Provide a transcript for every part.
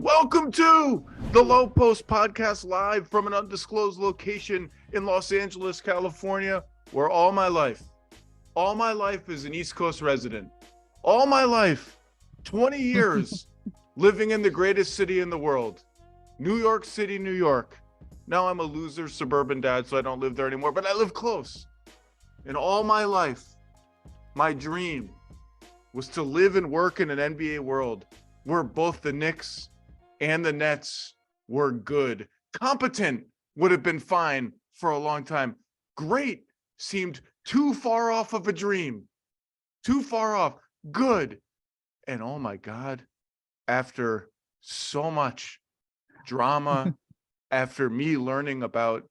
Welcome to the Lowe Post podcast live from an undisclosed location in Los Angeles, California, where all my life is an East Coast resident. All my life, 20 years living in the greatest city in the world, New York City, New York. Now I'm a loser suburban dad, so I don't live there anymore, but I live close. And all my life, my dream was to live and work in an NBA world where both the Knicks and the Nets were good. Competent would have been fine for a long time. Great seemed too far off of a dream. Too far off. Good. And oh my God, after so much drama, after me learning about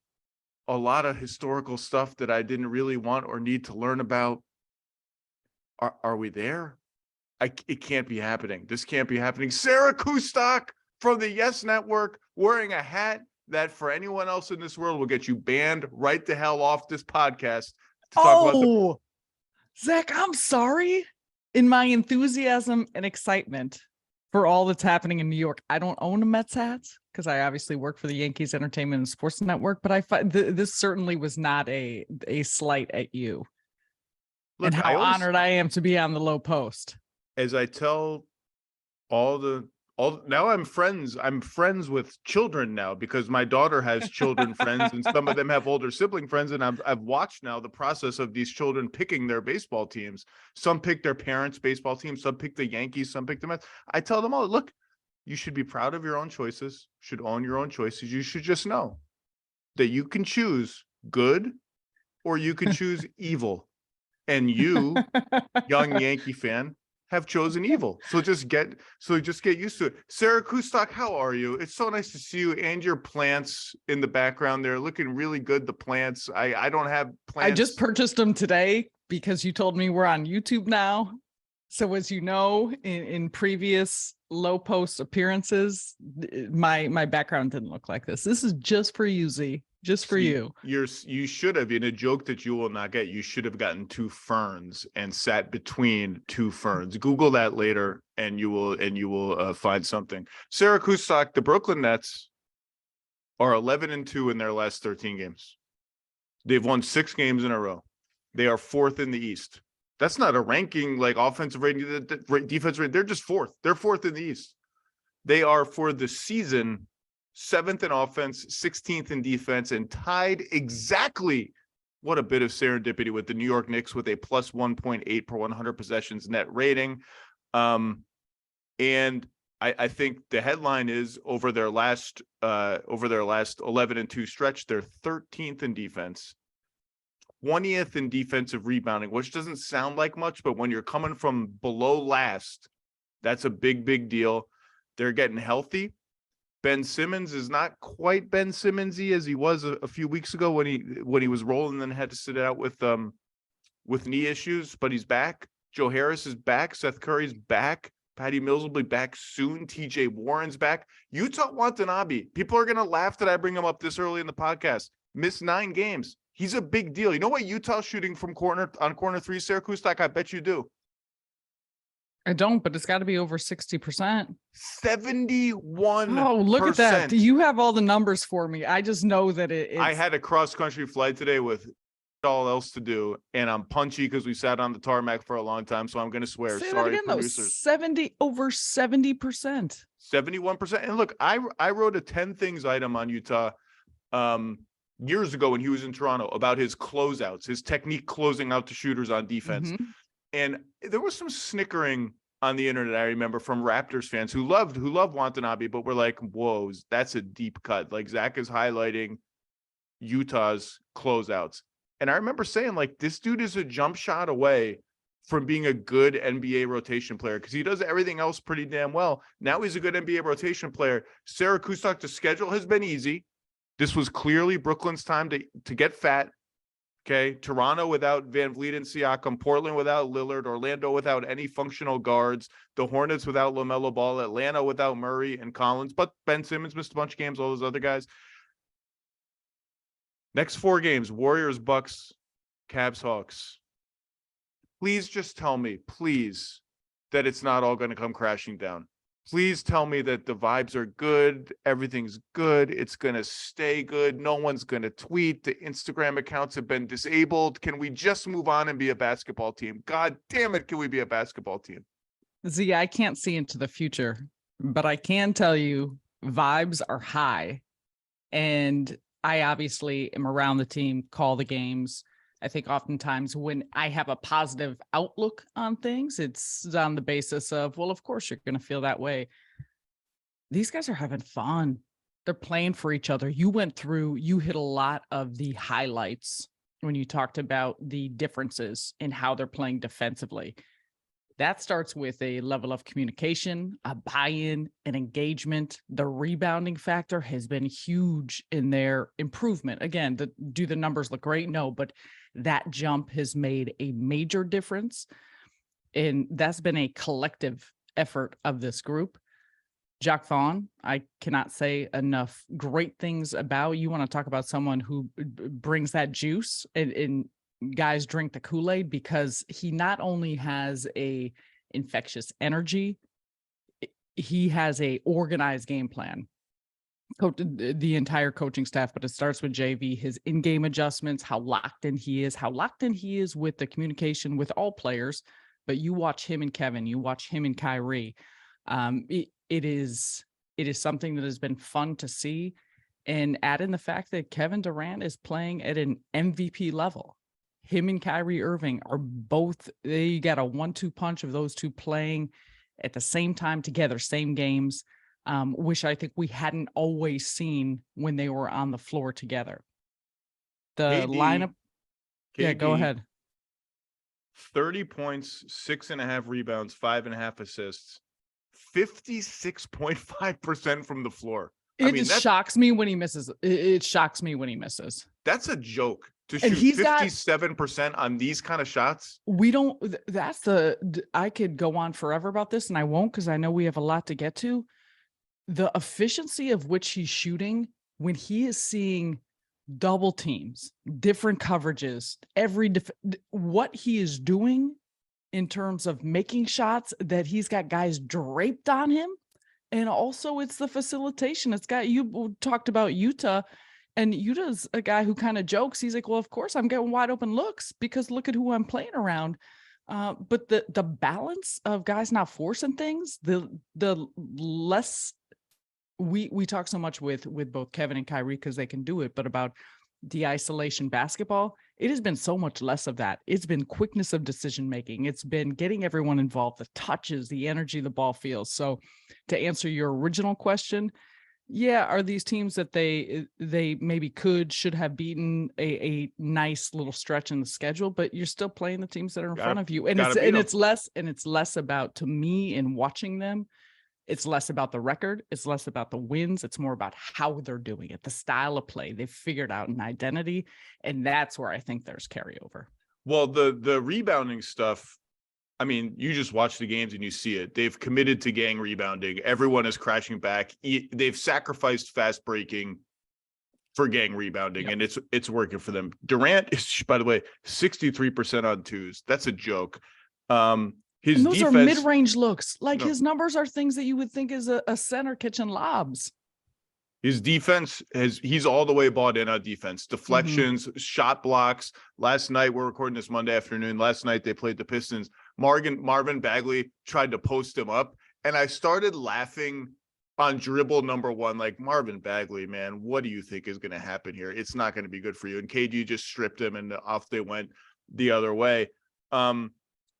a lot of historical stuff that I didn't really want or need to learn about, are we there? It can't be happening. This can't be happening. Sarah Kustok from the Yes Network, wearing a hat that for anyone else in this world will get you banned right the hell off this podcast. To talk about Zach, I'm sorry. In my enthusiasm and excitement for all that's happening in New York, I don't own a Mets hat because I obviously work for the Yankees Entertainment and Sports Network, but I find this certainly was not a slight at you. Look, and how honored I am to be on the Lowe Post. As I tell now I'm friends with children now because my daughter has children friends and some of them have older sibling friends, and I've watched now the process of these children picking their baseball teams. Some pick their parents' baseball team, some pick the Yankees, some pick the Mets. I tell them all, look, you should be proud of your own choices, should own your own choices. You should just know that you can choose good or you can choose evil. And you, young Yankee fan, have chosen evil. So just get used to it. Sarah Kustok, how are you? It's so nice to see you and your plants in the background. They're looking really good. The plants. I don't have plants. I just purchased them today because you told me we're on YouTube now. So as you know, in previous Lowe Post appearances, my background didn't look like this. This is just for you, Z. Just for you. You should have, in a joke that you will not get, you should have gotten two ferns and sat between two ferns. Google that later and you will find something. Sarah Kustok, the Brooklyn Nets are 11-2 in their last 13 games. They've won 6 games in a row. They are 4th in the East. That's not a ranking like offensive rating, defense rating. They're just 4th. They're 4th in the East. They are for the season 7th in offense, 16th in defense, and tied exactly, what a bit of serendipity, with the New York Knicks with a plus 1.8 per 100 possessions net rating. And I think the headline is over their last 11-2 stretch, they're 13th in defense, 20th in defensive rebounding, which doesn't sound like much, but when you're coming from below last, that's a big deal. They're getting healthy. Ben Simmons is not quite Ben Simmons-y as he was a few weeks ago when he was rolling and then had to sit out with knee issues, but he's back. Joe Harris is back. Seth Curry's back. Patty Mills will be back soon. TJ Warren's back. Utah Watanabe. People are going to laugh that I bring him up this early in the podcast. Missed 9 games. He's a big deal. You know what Utah's shooting from corner 3, Sarah Kustok? I bet you do. I don't, but it's got to be over 60%. 71%. Oh, look at that. You have all the numbers for me. I just know that I had a cross-country flight today with all else to do, and I'm punchy because we sat on the tarmac for a long time, so I'm going to swear. Say Sorry, that again, producers. Over 70%. 71%. And look, I wrote a 10 things item on Utah years ago when he was in Toronto about his closeouts, his technique closing out the shooters on defense. Mm-hmm. And there was some snickering on the internet, I remember, from Raptors fans who loved Watanabe, but were like, whoa, that's a deep cut. Like, Zach is highlighting Utah's closeouts. And I remember saying, like, this dude is a jump shot away from being a good NBA rotation player because he does everything else pretty damn well. Now he's a good NBA rotation player. Sarah Kustok, the schedule has been easy. This was clearly Brooklyn's time to get fat. Okay, Toronto without Van Vliet and Siakam, Portland without Lillard, Orlando without any functional guards, the Hornets without LaMelo Ball, Atlanta without Murray and Collins, but Ben Simmons missed a bunch of games, all those other guys. Next 4 games, Warriors, Bucks, Cavs, Hawks. Please just tell me, please, that it's not all going to come crashing down. Please tell me that the vibes are good. Everything's good. It's going to stay good. No one's going to tweet. The Instagram accounts have been disabled. Can we just move on and be a basketball team? God damn it. Can we be a basketball team? Z, I can't see into the future, but I can tell you vibes are high. And I obviously am around the team, call the games. I think oftentimes when I have a positive outlook on things, it's on the basis of, well, of course you're going to feel that way. These guys are having fun. They're playing for each other. You hit a lot of the highlights when you talked about the differences in how they're playing defensively. That starts with a level of communication, a buy-in, an engagement. The rebounding factor has been huge in their improvement. Again, do the numbers look great? No, but that jump has made a major difference. And that's been a collective effort of this group. Jacques Vaughn, I cannot say enough great things about. You want to talk about someone who brings that juice and guys drink the Kool-Aid, because he not only has a infectious energy, he has a organized game plan. The entire coaching staff, but it starts with JV, his in-game adjustments, how locked in he is with the communication with all players. But you watch him and Kevin, you watch him and Kyrie. It is something that has been fun to see. And add in the fact that Kevin Durant is playing at an MVP level. Him and Kyrie Irving are both, you got a 1-2 punch of those two playing at the same time together, same games, which I think we hadn't always seen when they were on the floor together. The lineup. Yeah, go ahead. 30 points, 6.5 rebounds, 5.5 assists, 56.5% from the floor. It shocks me when he misses. It shocks me when he misses. That's a joke. To shoot 57% on these kind of shots. I could go on forever about this, and I won't, because I know we have a lot to get to. The efficiency of which he's shooting when he is seeing double teams, different coverages, what he is doing in terms of making shots, that he's got guys draped on him. And also it's the facilitation. You talked about Utah. And Utah's a guy who kind of jokes. He's like, well, of course I'm getting wide open looks because look at who I'm playing around. But the balance of guys not forcing things, the less we talk so much with both Kevin and Kyrie because they can do it, but about the isolation basketball, it has been so much less of that. It's been quickness of decision making. It's been getting everyone involved, the touches, the energy the ball feels. So to answer your original question, yeah, are these teams that they maybe should have beaten a nice little stretch in the schedule, but you're still playing the teams that are in front of you. And it's less about, to me, in watching them, it's less about the record, it's less about the wins, it's more about how they're doing it, the style of play. They've figured out an identity, and that's where I think there's carryover. Well, the rebounding stuff, I mean, you just watch the games and you see it. They've committed to gang rebounding. Everyone is crashing back. They've sacrificed fast breaking for gang rebounding, and it's working for them. Durant is, by the way, 63% on twos. That's a joke. Those defense, are mid-range looks. His numbers are things that you would think is a center catching lobs. His defense he's all the way bought in on defense. Deflections, shot blocks. Last night, we're recording this Monday afternoon. Last night they played the Pistons. Marvin Bagley tried to post him up, and I started laughing on dribble number one. Like, Marvin Bagley, man, what do you think is going to happen here? It's not going to be good for you. And KD just stripped him, and off they went the other way.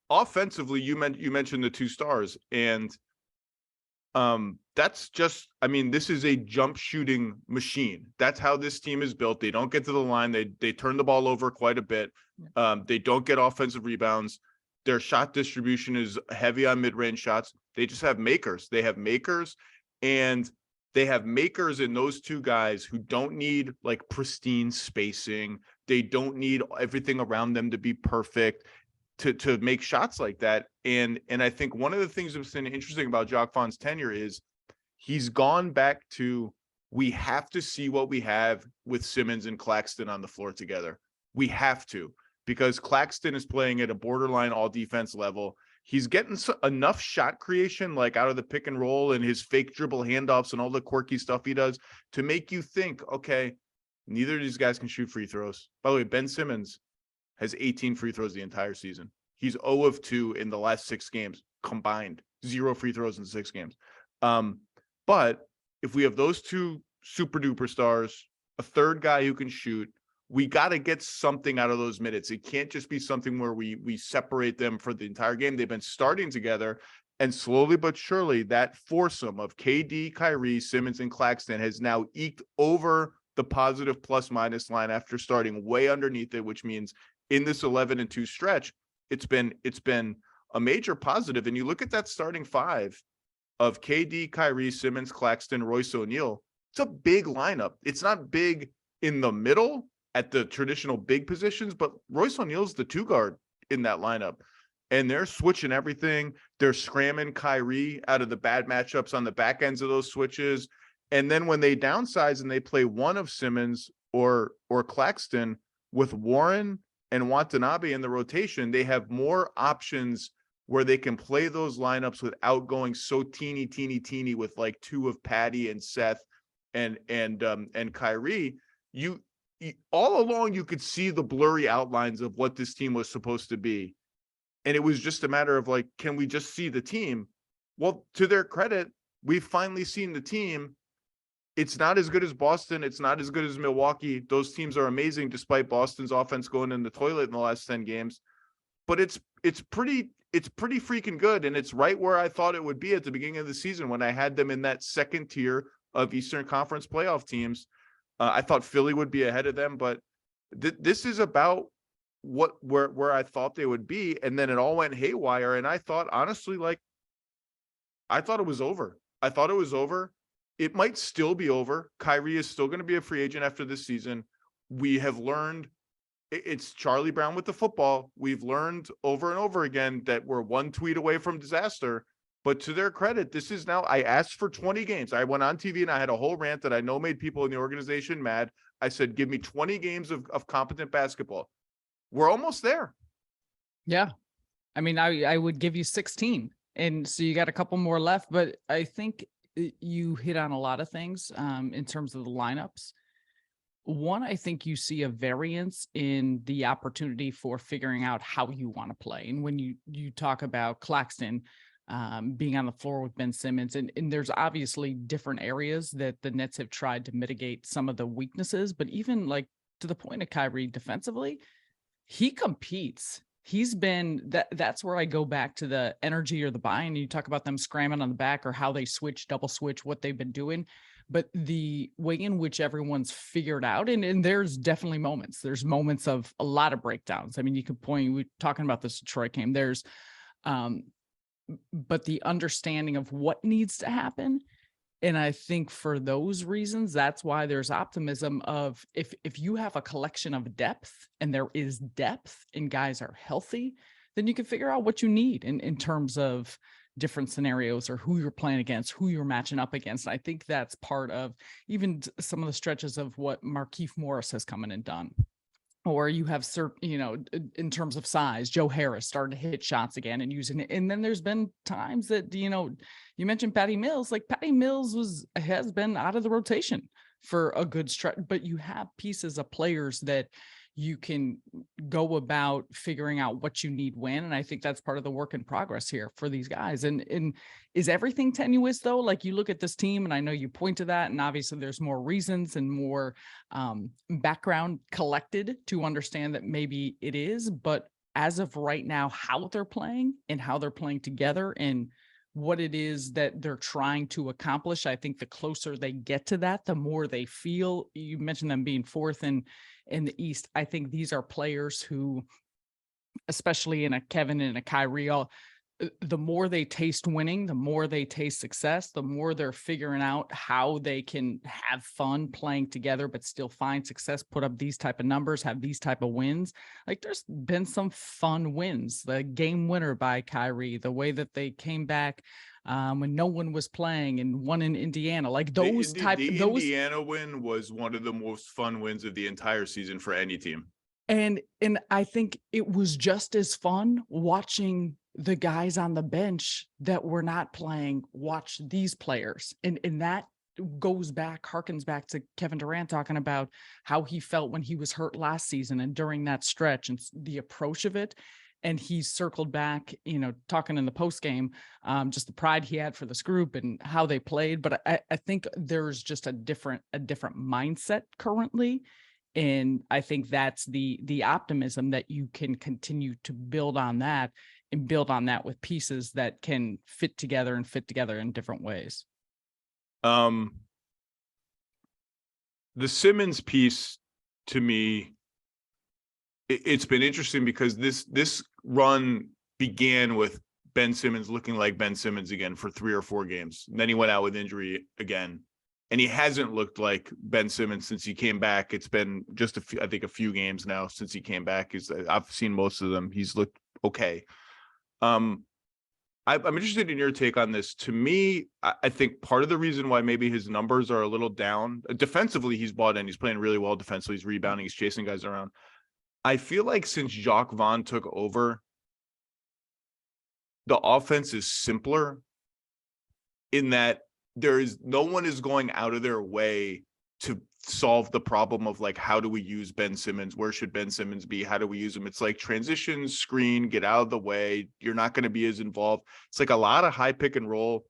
Offensively, you mentioned the two stars, and that's just, I mean, this is a jump shooting machine. That's how this team is built. They don't get to the line. They turn the ball over quite a bit. They don't get offensive rebounds. Their shot distribution is heavy on mid-range shots. They just have makers. They have makers, and they have makers in those two guys who don't need like pristine spacing. They don't need everything around them to be perfect to make shots like that. And I think one of the things that's been interesting about Jacques Vaughn's tenure is he's gone back to, we have to see what we have with Simmons and Claxton on the floor together. We have to, because Claxton is playing at a borderline all defense level. he's getting enough shot creation, like out of the pick and roll and his fake dribble handoffs and all the quirky stuff he does, to make you think, okay, neither of these guys can shoot free throws. By the way, Ben Simmons has 18 free throws the entire season. He's 0 of 2 in the last 6 games combined, 0 free throws in 6 games. But if we have those two super duper stars, a third guy who can shoot, we got to get something out of those minutes. It can't just be something where we separate them for the entire game. They've been starting together, and slowly but surely that foursome of KD, Kyrie, Simmons, and Claxton has now eked over the positive plus minus line after starting way underneath it, which means in this 11-2 stretch, it's been a major positive. And you look at that starting five of KD, Kyrie, Simmons, Claxton, Royce O'Neal. It's a big lineup. It's not big in the middle at the traditional big positions, but Royce O'Neal's the 2 guard in that lineup. And they're switching everything. They're scramming Kyrie out of the bad matchups on the back ends of those switches. And then when they downsize and they play one of Simmons or Claxton with Warren and Watanabe in the rotation, they have more options where they can play those lineups without going so teeny with like 2 of Patty and Seth and Kyrie. You all along, you could see the blurry outlines of what this team was supposed to be. And it was just a matter of like, can we just see the team? Well, to their credit, we've finally seen the team. It's not as good as Boston. It's not as good as Milwaukee. Those teams are amazing despite Boston's offense going in the toilet in the last 10 games. But it's pretty freaking good. And it's right where I thought it would be at the beginning of the season when I had them in that second tier of Eastern Conference playoff teams. I thought Philly would be ahead of them, but this is about where I thought they would be. And then it all went haywire. And I thought, honestly, I thought it was over. It might still be over. Kyrie is still going to be a free agent after this season. We have learned it's Charlie Brown with the football. We've learned over and over again that we're one tweet away from disaster. But to their credit, this is now, I asked for 20 games. I went on TV and I had a whole rant that I know made people in the organization mad. I said, give me 20 games of competent basketball. We're almost there. Yeah. I mean, I would give you 16. And so you got a couple more left, but I think you hit on a lot of things in terms of the lineups. One, I think you see a variance in the opportunity for figuring out how you want to play. And when you talk about Claxton being on the floor with Ben Simmons, and there's obviously different areas that the Nets have tried to mitigate some of the weaknesses, but even like to the point of Kyrie defensively, he competes. He's been that's where I go back to the energy or the buy-in. You talk about them scramming on the back or how they switch, double switch, what they've been doing, but the way in which everyone's figured out, and there's definitely moments. There's moments of a lot of breakdowns. I mean, you could point, we're talking about this Detroit game. There's, but the understanding of what needs to happen. And I think for those reasons, that's why there's optimism of if you have a collection of depth and there is depth and guys are healthy, then you can figure out what you need in terms of different scenarios or who you're playing against, who you're matching up against. I think that's part of even some of the stretches of what Markieff Morris has come in and done. Or you have, in terms of size, Joe Harris starting to hit shots again and using it. And then there's been times that, you mentioned Patty Mills, like Patty Mills has been out of the rotation for a good stretch, but you have pieces of players that you can go about figuring out what you need when. And I think that's part of the work in progress here for these guys. And is everything tenuous though? Like you look at this team, and I know you point to that, and obviously there's more reasons and more background collected to understand that maybe it is, but as of right now, how they're playing and how they're playing together and what it is that they're trying to accomplish. I think the closer they get to that, the more they feel. You mentioned them being fourth in the East. I think these are players who, especially in a Kevin and a Kyrie, the more they taste winning, the more they taste success, the more they're figuring out how they can have fun playing together, but still find success, put up these type of numbers, have these type of wins. Like there's been some fun wins, the game winner by Kyrie, the way that they came back when no one was playing and won in Indiana, like those Indiana win was one of the most fun wins of the entire season for any team. And I think it was just as fun watching the guys on the bench that were not playing watch these players. And that harkens back to Kevin Durant talking about how he felt when he was hurt last season and during that stretch and the approach of it. And he circled back, talking in the post game, just the pride he had for this group and how they played. But I think there's just a different mindset currently. And I think that's the optimism that you can continue to build on that and build on that with pieces that can fit together in different ways. The Simmons piece, to me, it's been interesting because this run began with Ben Simmons looking like Ben Simmons again for 3 or 4 games. And then he went out with injury again. And he hasn't looked like Ben Simmons since he came back. It's been just a few games now since he came back. I've seen most of them. He's looked okay. I'm interested in your take on this. To me, I think part of the reason why maybe his numbers are a little down defensively, he's bought in. He's playing really well defensively. He's rebounding. He's chasing guys around. I feel like since Jacques Vaughn took over, the offense is simpler in that no one is going out of their way to solve the problem of like, how do we use Ben Simmons? Where should Ben Simmons be? How do we use him? It's like transition, screen, get out of the way. You're not going to be as involved. It's like a lot of high pick and roll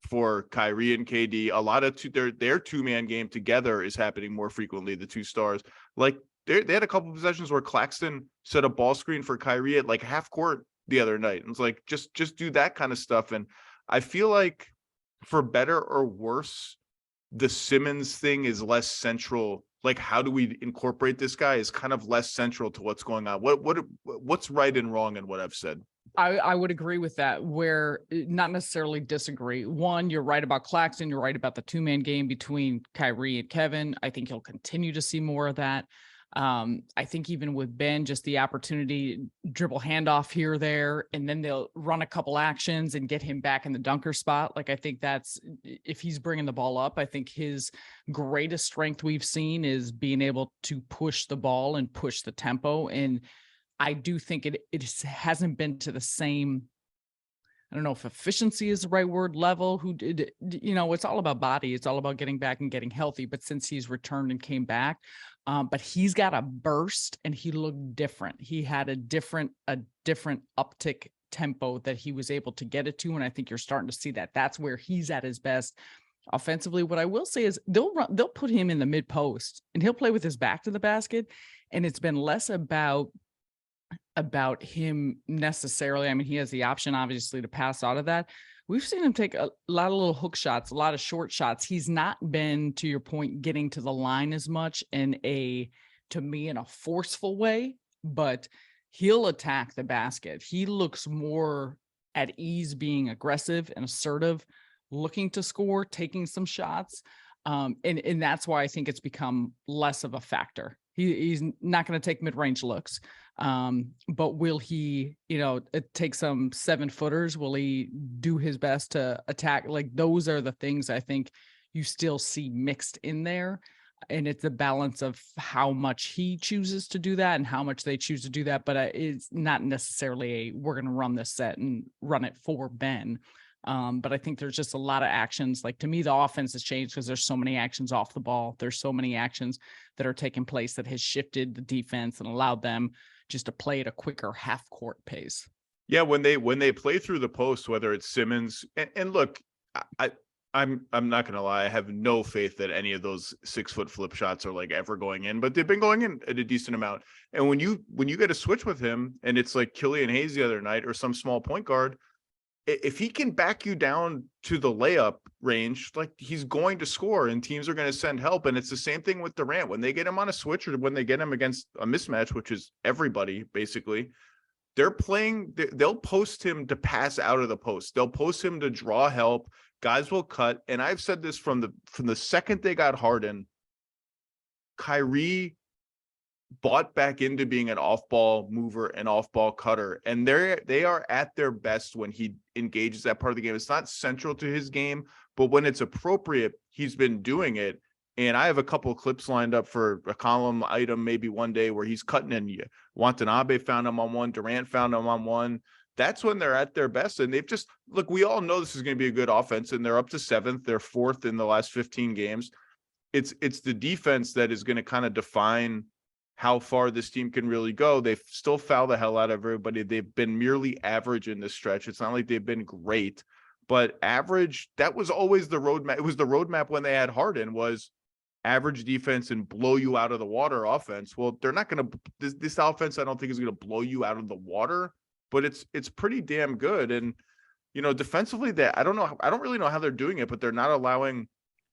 for Kyrie and KD. A lot of their 2-man game together is happening more frequently, the 2 stars. Like they had a couple of possessions where Claxton set a ball screen for Kyrie at like half court the other night. And it's like, just do that kind of stuff. And I feel like for better or worse, the Simmons thing is less central. Like, how do we incorporate this guy is kind of less central to what's going on. What's right and wrong in what I've said? I would agree with that, where not necessarily disagree. One, you're right about Claxton. You're right about the 2-man game between Kyrie and Kevin. I think you'll continue to see more of that. I think even with Ben, just the opportunity, dribble handoff here or there, and then they'll run a couple actions and get him back in the dunker spot. Like, I think that's, if he's bringing the ball up, I think his greatest strength we've seen is being able to push the ball and push the tempo. And I do think it hasn't been to the same, I don't know if efficiency is the right word, level. It's all about body. It's all about getting back and getting healthy. But since he's returned and came back, but he's got a burst and he looked different. He had a different uptick tempo that he was able to get it to. And I think you're starting to see that. That's where he's at his best offensively. What I will say is they'll put him in the mid post and he'll play with his back to the basket. And it's been less about him necessarily. I mean, he has the option obviously to pass out of that. We've seen him take a lot of little hook shots, a lot of short shots. He's not been, to your point, getting to the line as much in a forceful way, but he'll attack the basket. He looks more at ease being aggressive and assertive, looking to score, taking some shots. And that's why I think it's become less of a factor. He's not going to take mid-range looks. But will he, take some 7-footers? Will he do his best to attack? Like, those are the things I think you still see mixed in there. And it's a balance of how much he chooses to do that and how much they choose to do that. But it's not necessarily we're going to run this set and run it for Ben. But I think there's just a lot of actions. Like, to me, the offense has changed because there's so many actions off the ball. There's so many actions that are taking place that has shifted the defense and allowed them just to play at a quicker half court pace. Yeah. When they play through the post, whether it's Simmons and look, I'm not going to lie. I have no faith that any of those 6-foot flip shots are like ever going in, but they've been going in at a decent amount. And when you get a switch with him and it's like Killian Hayes the other night or some small point guard, if he can back you down to the layup range, like, he's going to score and teams are going to send help. And it's the same thing with Durant. When they get him on a switch or when they get him against a mismatch, which is everybody, basically, they'll post him to pass out of the post. They'll post him to draw help. Guys will cut. And I've said this from the second they got Harden, Kyrie bought back into being an off-ball mover and off-ball cutter. And they are at their best when he engages that part of the game. It's not central to his game, but when it's appropriate, he's been doing it. And I have a couple of clips lined up for a column item maybe one day where he's cutting in. Watanabe found him on one. Durant found him on one. that's when they're at their best. And they've just, look, we all know this is going to be a good offense, and they're up to 7th. They're 4th in the last 15 games. It's the defense that is going to kind of define how far this team can really go. They still foul the hell out of everybody. They've been merely average in this stretch. It's not like they've been great, but average, that was always the roadmap. It was the roadmap when they had Harden, was average defense and blow you out of the water offense. Well, they're not going to, this offense, I don't think is going to blow you out of the water, but it's pretty damn good. And, you know, defensively, I don't really know how they're doing it, but they're not allowing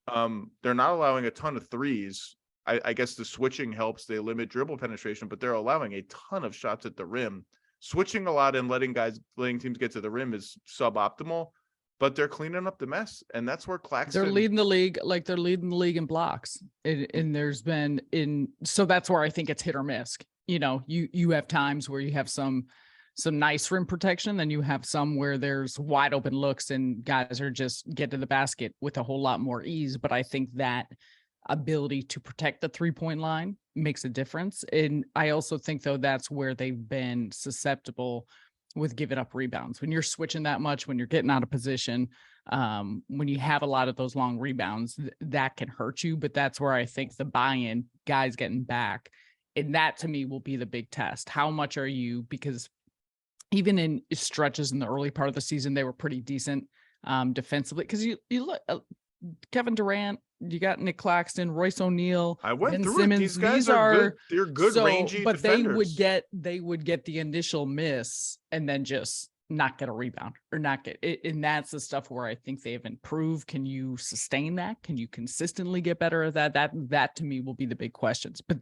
a ton of threes. I guess the switching helps. They limit dribble penetration, but they're allowing a ton of shots at the rim. Switching a lot and letting teams get to the rim is suboptimal, but they're cleaning up the mess. And that's where Claxton. They're leading the league. Like, they're leading the league in blocks. And there's been so that's where I think it's hit or miss. You know, you have times where you have some nice rim protection, then you have some where there's wide open looks and guys are just get to the basket with a whole lot more ease. But I think that ability to protect the 3-point line makes a difference. And I also think, though, that's where they've been susceptible with giving up rebounds. When you're switching that much, when you're getting out of position, when you have a lot of those long rebounds, that can hurt you. But that's where I think the buy-in, guys getting back, and that to me will be the big test. How much are you, because even in stretches in the early part of the season, they were pretty decent defensively. Because you look, Kevin Durant, you got Nick Claxton, Royce O'Neal, I went Ben through Simmons. These guys These are good. They're good, rangy but defenders. they would get the initial miss and then just not get a rebound or not get it. And that's the stuff where I think they've improved. Can you sustain that? Can you consistently get better at that? That to me will be the big questions. But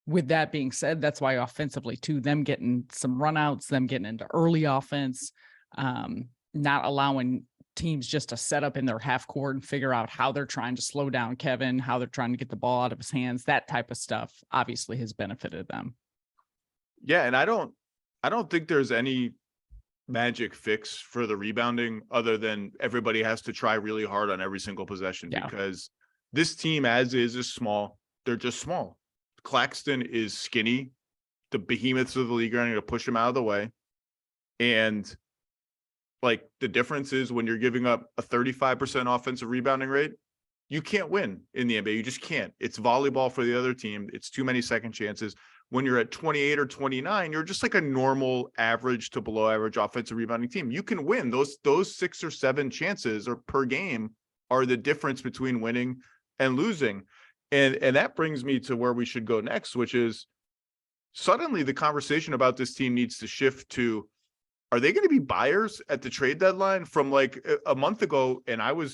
with that being said, that's why offensively too, them getting some runouts, them getting into early offense, not allowing teams just to set up in their half court and figure out how they're trying to slow down Kevin, how they're trying to get the ball out of his hands. That type of stuff obviously has benefited them. Yeah. And I don't think there's any magic fix for the rebounding other than everybody has to try really hard on every single possession, because this team as is small. They're just small. Claxton is skinny. The behemoths of the league are going to push him out of the way. And like, the difference is when you're giving up a 35% offensive rebounding rate, you can't win in the NBA. You just can't. It's volleyball for the other team. It's too many second chances. When you're at 28 or 29, you're just like a normal average to below average offensive rebounding team. You can win. Those 6 or 7 chances or per game are the difference between winning and losing. And that brings me to where we should go next, which is suddenly the conversation about this team needs to shift to, are they going to be buyers at the trade deadline? From like a month ago, and I'm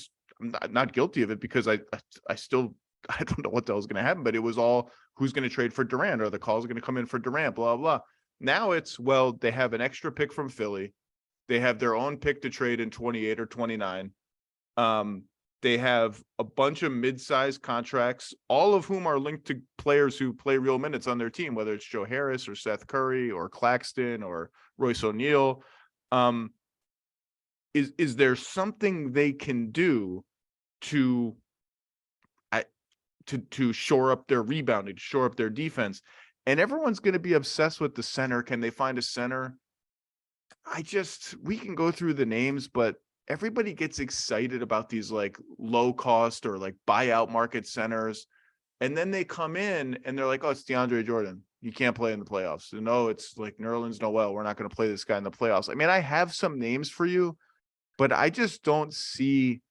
not guilty of it because I don't know what the hell is going to happen, but it was all, who's going to trade for Durant, or the calls are going to come in for Durant, blah, blah. Now it's, well, they have an extra pick from Philly. They have their own pick to trade in 28 or 29. They have a bunch of mid-sized contracts, all of whom are linked to players who play real minutes on their team, whether it's Joe Harris or Seth Curry or Claxton or Royce O'Neal. Is there something they can do to shore up their rebounding, to shore up their defense? And everyone's going to be obsessed with the center. Can they find a center? We can go through the names, but everybody gets excited about these like low cost or like buyout market centers. And then they come in and they're like, oh, it's DeAndre Jordan. You can't play in the playoffs. No, it's like Nerlens Noel. We're not going to play this guy in the playoffs. I mean, I have some names for you, but I just don't see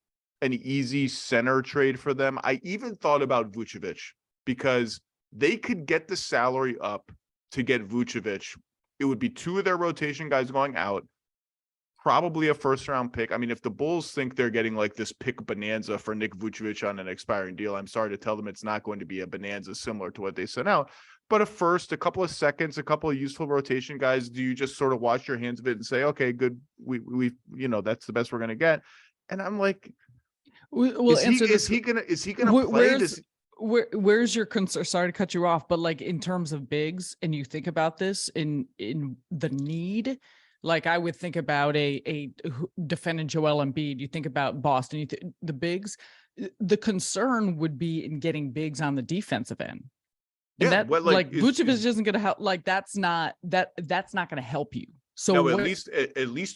an easy center trade for them. I even thought about Vucevic, because they could get the salary up to get Vucevic. It would be 2 of their rotation guys going out, probably a first-round pick. I mean, if the Bulls think they're getting like this pick bonanza for Nick Vucevic on an expiring deal, I'm sorry to tell them it's not going to be a bonanza similar to what they sent out. But a first, a couple of seconds, a couple of useful rotation guys, do you just sort of wash your hands of it and say, okay, good, we that's the best we're going to get? And I'm like, is he gonna play this? Where's your concern? Sorry to cut you off, but like in terms of bigs, and you think about this in the need, like I would think about a defending Joel Embiid. You think about Boston, the bigs. The concern would be in getting bigs on the defensive end. And Vucevic isn't going to help. Like that's not going to help you. So no, at least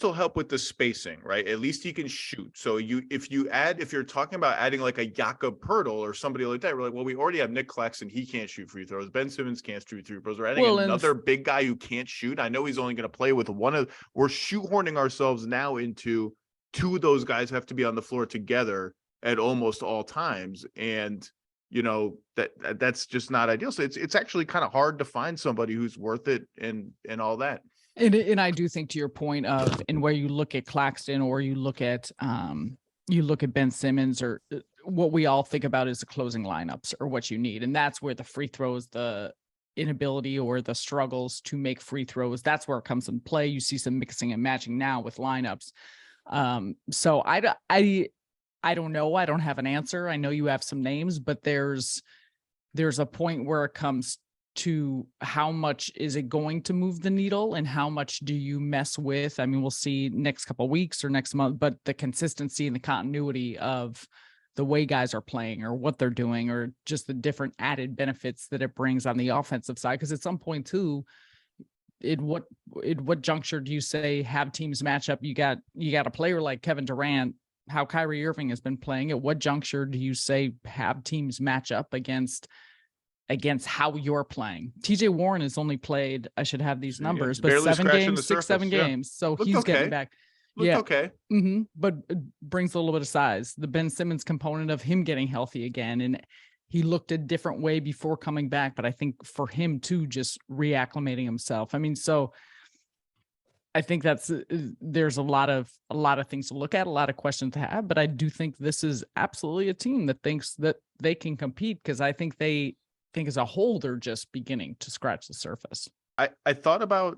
he'll help with the spacing, right? At least he can shoot. So if you're talking about adding like a Jakob Poeltl or somebody like that, we're like, well, we already have Nick Claxton. He can't shoot free throws. Ben Simmons can't shoot free throws. We're adding another big guy who can't shoot. I know he's only going to play with we're shoehorning ourselves now into two of those guys have to be on the floor together at almost all times. And, that's just not ideal. So it's actually kind of hard to find somebody who's worth it and all that. And I do think to your point of, and where you look at Claxton or you look at Ben Simmons, or what we all think about is the closing lineups or what you need. And that's where the free throws, the inability or the struggles to make free throws, that's where it comes in play. You see some mixing and matching now with lineups. So I don't know. I don't have an answer. I know you have some names, but there's a point where it comes to how much is it going to move the needle and how much do you mess with? I mean, we'll see next couple of weeks or next month, but the consistency and the continuity of the way guys are playing or what they're doing, or just the different added benefits that it brings on the offensive side. Because at some point too, at what juncture do you say have teams match up? You got a player like Kevin Durant, how Kyrie Irving has been playing. At what juncture do you say have teams match up against how you're playing? TJ Warren has only played, I should have these numbers, but 7 games, 6-7 games. So he's getting back. Okay. But it brings a little bit of size. The Ben Simmons component of him getting healthy again. And he looked a different way before coming back, but I think for him too, just reacclimating himself. I mean, so I think there's a lot of things to look at, a lot of questions to have, but I do think this is absolutely a team that thinks that they can compete, because I think as a whole, they're just beginning to scratch the surface. I thought about,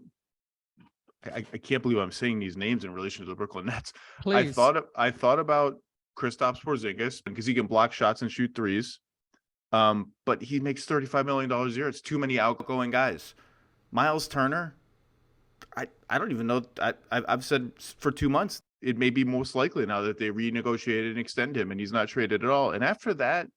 I can't believe I'm saying these names in relation to the Brooklyn Nets. Please. I thought about Kristaps Porzingis because he can block shots and shoot threes. But he makes $35 million a year. It's too many outgoing guys. Miles Turner, I don't even know. I've said for 2 months, it may be most likely now that they renegotiated and extend him and he's not traded at all. And after that,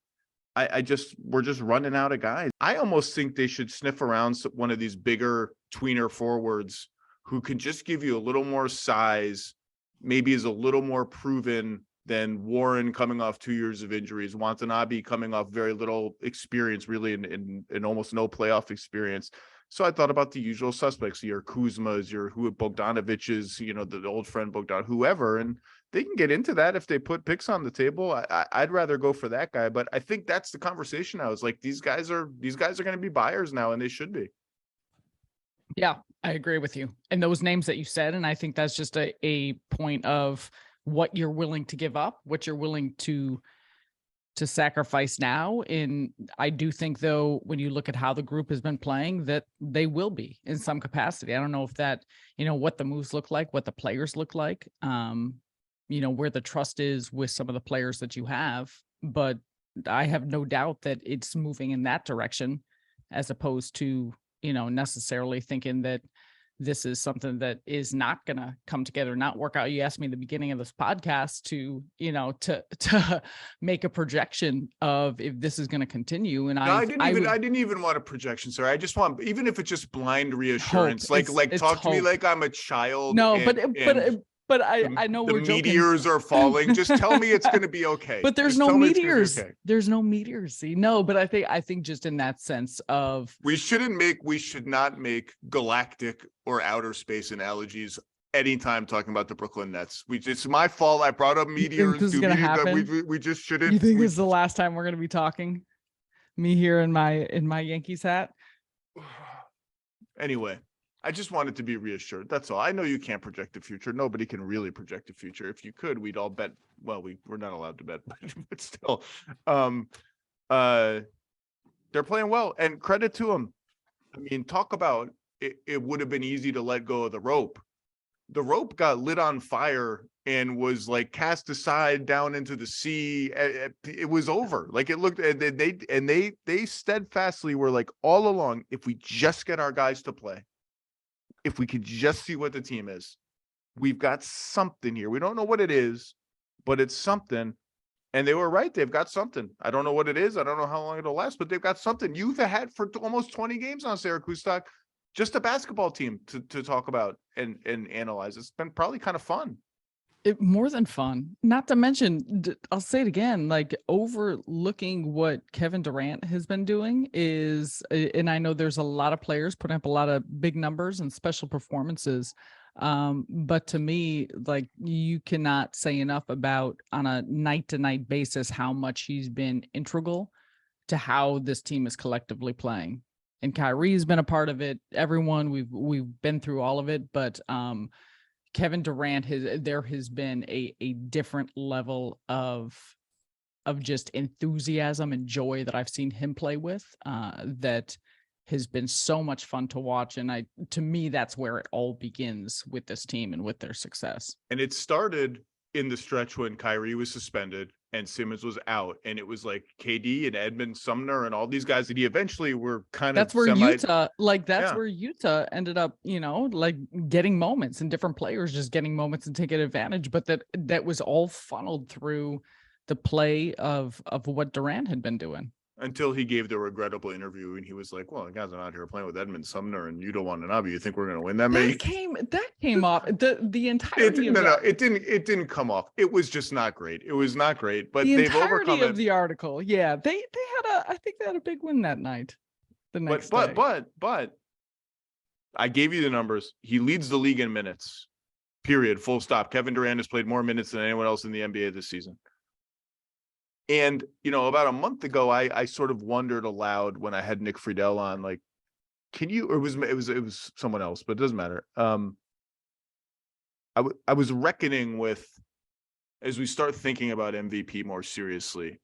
we're just running out of guys. I almost think they should sniff around one of these bigger tweener forwards who can just give you a little more size, maybe is a little more proven than Warren coming off 2 years of injuries, Watanabe coming off very little experience, really in almost no playoff experience. So I thought about the usual suspects, your Kuzmas, your Bogdanovich's, the old friend Bogdan, whoever, and they can get into that if they put picks on the table. I'd rather go for that guy, but I think that's the conversation now. Is like these guys are going to be buyers now, and they should be. Yeah, I agree with you. And those names that you said, and I think that's just a point of what you're willing to give up, what you're willing to sacrifice now. And I do think, though, when you look at how the group has been playing, that they will be in some capacity. I don't know if that, what the moves look like, what the players look like, where the trust is with some of the players that you have. But I have no doubt that it's moving in that direction, as opposed to, necessarily thinking that this is something that is not going to come together, not work out. You asked me at the beginning of this podcast to make a projection of if this is going to continue. And I didn't even want a projection, sir. I just want, even if it's just blind reassurance, like talk to me like I'm a child. No, but I know we're joking. Meteors are falling. Just tell me it's going to be okay. But there's no meteors. Okay. There's no meteors. See, no, but I think just in that sense of we should not make galactic or outer space analogies anytime talking about the Brooklyn Nets. It's my fault. I brought up meteors. This is going to happen? We just shouldn't. You think this is the last time we're going to be talking? Me here in my Yankees hat. Anyway. I just wanted to be reassured. That's all. I know you can't project the future. Nobody can really project the future. If you could, we'd all bet. Well, we're not allowed to bet, but still, they're playing well, and credit to them. I mean, talk about it. It would have been easy to let go of the rope. The rope got lit on fire and was like cast aside down into the sea. It was over. Like it looked, and they steadfastly were like all along. If we just get our guys to play. If we could just see what the team is, we've got something here. We don't know what it is, but it's something. And they were right. They've got something. I don't know what it is. I don't know how long it'll last, but they've got something. You've had for almost 20 games on Sarah Kustok. just a basketball team to talk about and analyze. It's been probably kind of fun. More than fun. Not to mention, I'll say it again, like overlooking what Kevin Durant has been doing is, and I know there's a lot of players putting up a lot of big numbers and special performances. But to me, like you cannot say enough about on a night to night basis how much he's been integral to how this team is collectively playing. And Kyrie's been a part of it. Everyone, we've been through all of it, but Kevin Durant there has been a different level of just enthusiasm and joy that I've seen him play with that has been so much fun to watch. And to me, that's where it all begins with this team and with their success. And it started in the stretch when Kyrie was suspended and Simmons was out, and it was like KD and Edmund Sumner and all these guys that he eventually were that's where Utah ended up, like getting moments and different players just getting moments and taking advantage. But that was all funneled through the play of what Durant had been doing. Until he gave the regrettable interview and he was like, well, guys, I'm out here playing with Edmund Sumner and you don't want to know, but you think we're going to win that many? That came off the entirety it didn't come off. It was just not great. It was not great, but they've overcome it. The article. Yeah. They had a big win that night. The next day. But I gave you the numbers. He leads the league in minutes, period, full stop. Kevin Durant has played more minutes than anyone else in the NBA this season. And, about a month ago, I sort of wondered aloud when I had Nick Friedel on, like, can you, or it was someone else, but it doesn't matter. I was reckoning with, as we start thinking about MVP more seriously,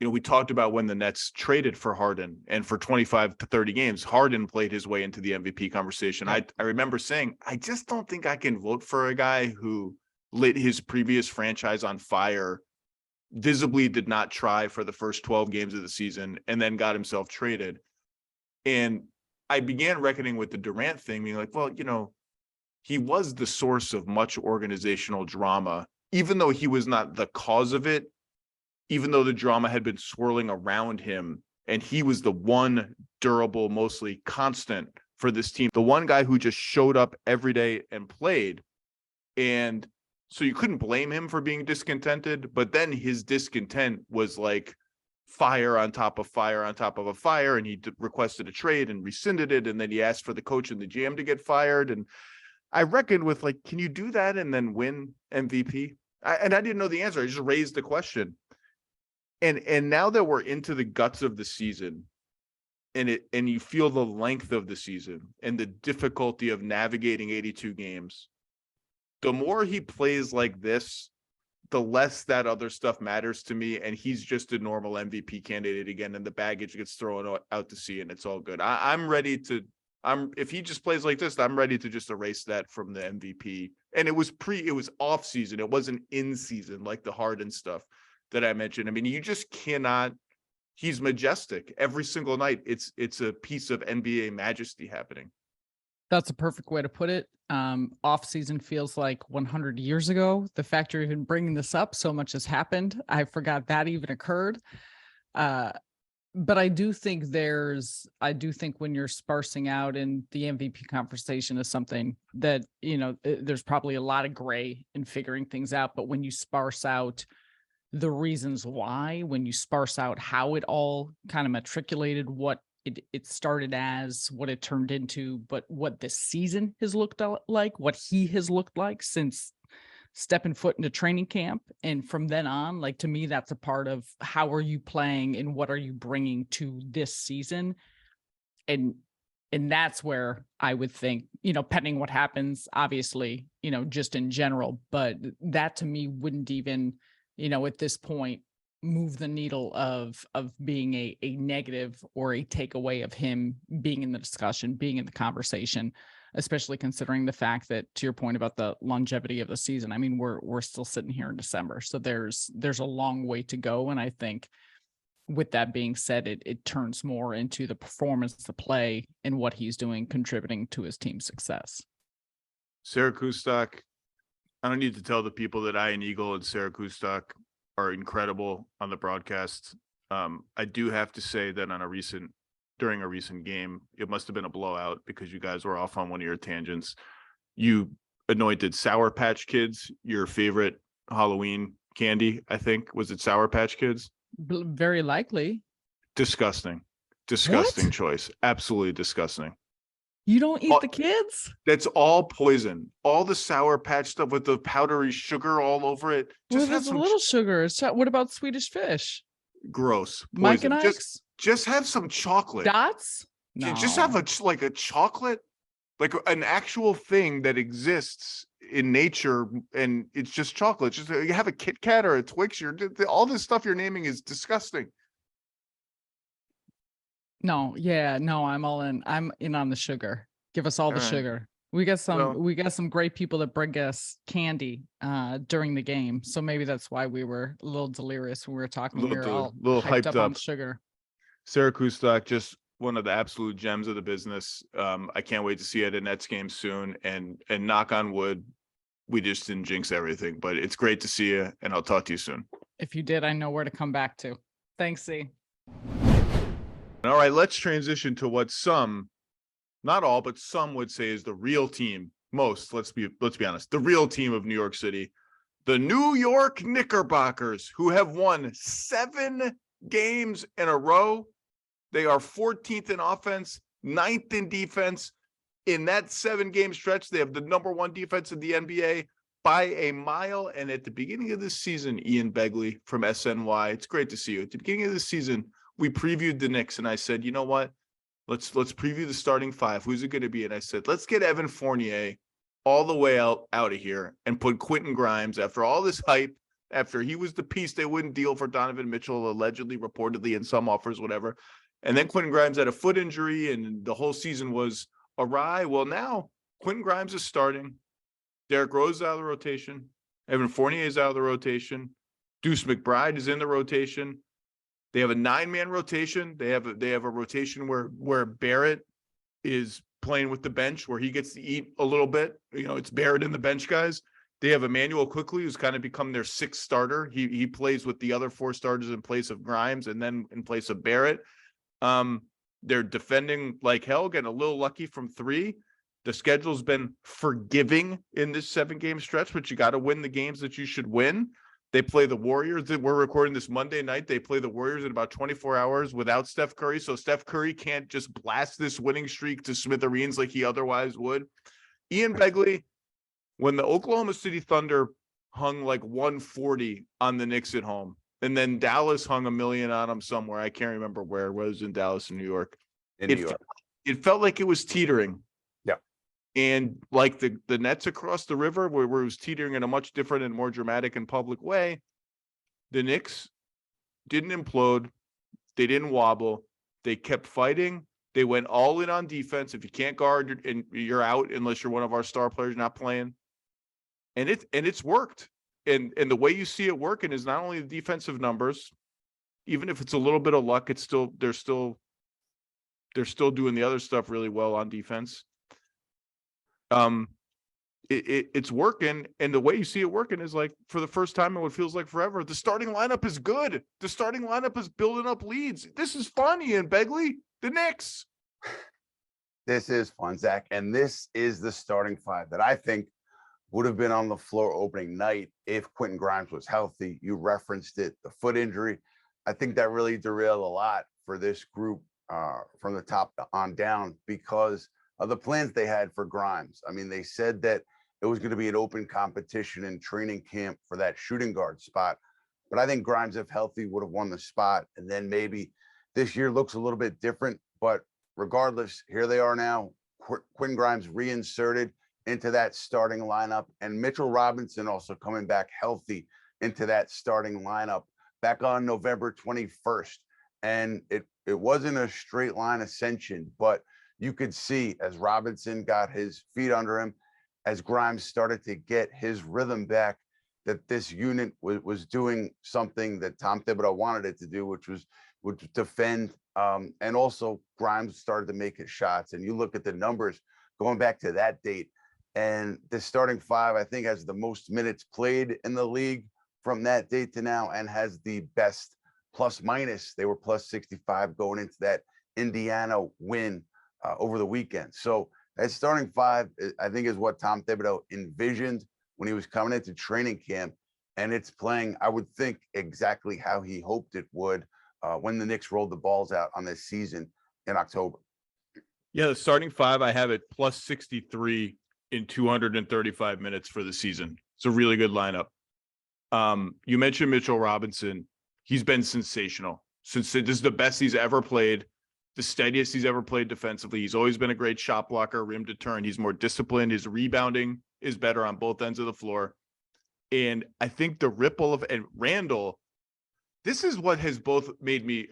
we talked about when the Nets traded for Harden and for 25 to 30 games, Harden played his way into the MVP conversation. I remember saying, I just don't think I can vote for a guy who lit his previous franchise on fire, visibly did not try for the first 12 games of the season, and then got himself traded. And I began reckoning with the Durant thing, being like, well, he was the source of much organizational drama, even though he was not the cause of it, even though the drama had been swirling around him, and he was the one durable, mostly constant for this team, the one guy who just showed up every day and played. And so you couldn't blame him for being discontented, but then his discontent was like fire on top of fire on top of a fire, and he requested a trade and rescinded it, and then he asked for the coach and the GM to get fired. And I reckoned with, like, can you do that and then win MVP? I didn't know the answer. I just raised the question. And now that we're into the guts of the season, and you feel the length of the season and the difficulty of navigating 82 games, the more he plays like this, the less that other stuff matters to me. And he's just a normal MVP candidate again. And the baggage gets thrown out to sea, and it's all good. I'm ready to, if he just plays like this, I'm ready to just erase that from the MVP. And it was off season. It wasn't in season, like the Harden stuff that I mentioned. I mean, you just cannot, he's majestic every single night. It's a piece of NBA majesty happening. That's a perfect way to put it. Off season feels like 100 years ago. The fact you're even bringing this up, so much has happened. I forgot that even occurred. But I do think when you're sparsing out, and the MVP conversation is something that, there's probably a lot of gray in figuring things out. But when you sparse out the reasons why, when you sparse out how it all kind of matriculated, what it started as, what it turned into, but what this season has looked like, what he has looked like since stepping foot into training camp. And from then on, like, to me, that's a part of how are you playing and what are you bringing to this season. And that's where I would think, pending what happens, obviously, just in general, but that to me wouldn't even, at this point, move the needle of being a negative or a takeaway of him being in the discussion, being in the conversation, especially considering the fact that, to your point about the longevity of the season, I mean, we're still sitting here in December. So there's a long way to go. And I think with that being said, it turns more into the performance, the play, and what he's doing, contributing to his team's success. Sarah Kustok, I don't need to tell the people that Ian Eagle and Sarah Kustok are incredible on the broadcast. I do have to say that on a recent during a recent game. It must have been a blowout because you guys were off on one of your tangents. You anointed Sour Patch Kids your favorite Halloween candy, I think. Was it Sour Patch Kids? Very likely. Disgusting What? choice. Absolutely disgusting. You don't eat the kids? That's all poison. All the Sour Patch stuff with the powdery sugar all over it. Well, Just have there's a some little sugar. What about Swedish Fish? gross Mike and poison. Ike's? Just have some chocolate. Dots? No. Just have a chocolate, like an actual thing that exists in nature, and it's just chocolate. Just you have a Kit Kat or a Twix. All this stuff you're naming is disgusting. No, I'm all in. I'm in on the sugar. Give us all the right. sugar. We got some great people that bring us candy during the game. So maybe that's why we were a little delirious when we were talking. We were all hyped up on sugar. Sarah Kustok, just one of the absolute gems of the business. I can't wait to see you at a Nets game soon, and knock on wood, we just didn't jinx everything, but it's great to see you, and I'll talk to you soon. If you did, I know where to come back to. Thanks, C. All right, let's transition to what some, not all, but some would say is the real team. Most, let's be honest, the real team of New York City, the New York Knickerbockers, who have won 7 games in a row. They are 14th in offense, 9th in defense. In that 7-game stretch, they have the number 1 defense in the NBA by a mile. And at the beginning of this season, Ian Begley from SNY, it's great to see you. At the beginning of the season, we previewed the Knicks, and I said, you know what? Let's preview the starting 5. Who's it going to be? And I said, let's get Evan Fournier all the way out of here and put Quentin Grimes, after all this hype, after he was the piece they wouldn't deal for Donovan Mitchell, allegedly, reportedly, in some offers, whatever. And then Quentin Grimes had a foot injury, and the whole season was awry. Well, now Quentin Grimes is starting. Derrick Rose is out of the rotation. Evan Fournier is out of the rotation. Deuce McBride is in the rotation. They have a 9-man rotation. They have a rotation where Barrett is playing with the bench, where he gets to eat a little bit. You know, it's Barrett and the bench guys. They have Immanuel Quickley, who's kind of become their 6th starter. He plays with the other 4 starters in place of Grimes and then in place of Barrett. They're defending like hell, getting a little lucky from 3. The schedule's been forgiving in this 7-game stretch, but you got to win the games that you should win. They play the Warriors. We're recording this Monday night. They play the Warriors in about 24 hours without Steph Curry. So Steph Curry can't just blast this winning streak to smithereens like he otherwise would. Ian Begley, when the Oklahoma City Thunder hung like 140 on the Knicks at home, and then Dallas hung $1 million on them somewhere. I can't remember where. It was in Dallas and New York. It felt like it was teetering. Yeah. And like the Nets across the river, where it was teetering in a much different and more dramatic and public way, the Knicks didn't implode. They didn't wobble. They kept fighting. They went all in on defense. If you can't guard, you're out unless you're one of our star players not playing. And it's worked. And the way you see it working is not only the defensive numbers, even if it's a little bit of luck, they're still doing the other stuff really well on defense. It's working, and the way you see it working is like, for the first time in what feels like forever, the starting lineup is good. The starting lineup is building up leads. This is fun, Ian Begley. The Knicks. This is fun, Zach, and this is the starting 5 that I think would have been on the floor opening night if Quentin Grimes was healthy. You referenced it, the foot injury. I think that really derailed a lot for this group from the top on down because of the plans they had for Grimes. I mean, they said that it was going to be an open competition in training camp for that shooting guard spot. But I think Grimes, if healthy, would have won the spot. And then maybe this year looks a little bit different. But regardless, here they are now. Quentin Grimes reinserted into that starting lineup, and Mitchell Robinson also coming back healthy into that starting lineup back on November 21st. And it wasn't a straight line ascension, but you could see as Robinson got his feet under him, as Grimes started to get his rhythm back, that this unit was doing something that Tom Thibodeau wanted it to do, which was defend. And also Grimes started to make his shots. And you look at the numbers going back to that date, and the starting 5, I think, has the most minutes played in the league from that date to now, and has the best plus minus. They were plus 65 going into that Indiana win over the weekend. So that starting five, I think, is what Tom Thibodeau envisioned when he was coming into training camp. And it's playing, I would think, exactly how he hoped it would when the Knicks rolled the balls out on this season in October. Yeah, the starting five, I have it plus 63 in 235 minutes for the season. It's a really good lineup. You mentioned Mitchell Robinson. He's been sensational. Since this is the best he's ever played, the steadiest he's ever played defensively. He's always been a great shot blocker, rim to turn. He's more disciplined. His rebounding is better on both ends of the floor. And I think the ripple of, and Randall, this is what has both made me,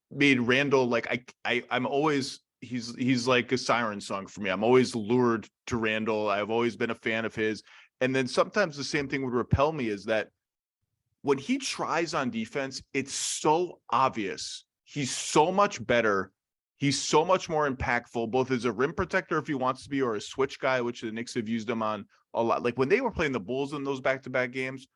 made Randall, like, I'm always, he's like a siren song for me. I'm always lured to Randall. I've always been a fan of his. And then sometimes the same thing would repel me, is that when he tries on defense, it's so obvious. He's so much better. He's so much more impactful, both as a rim protector if he wants to be, or a switch guy, which the Knicks have used him on a lot. Like when they were playing the Bulls in those back-to-back games,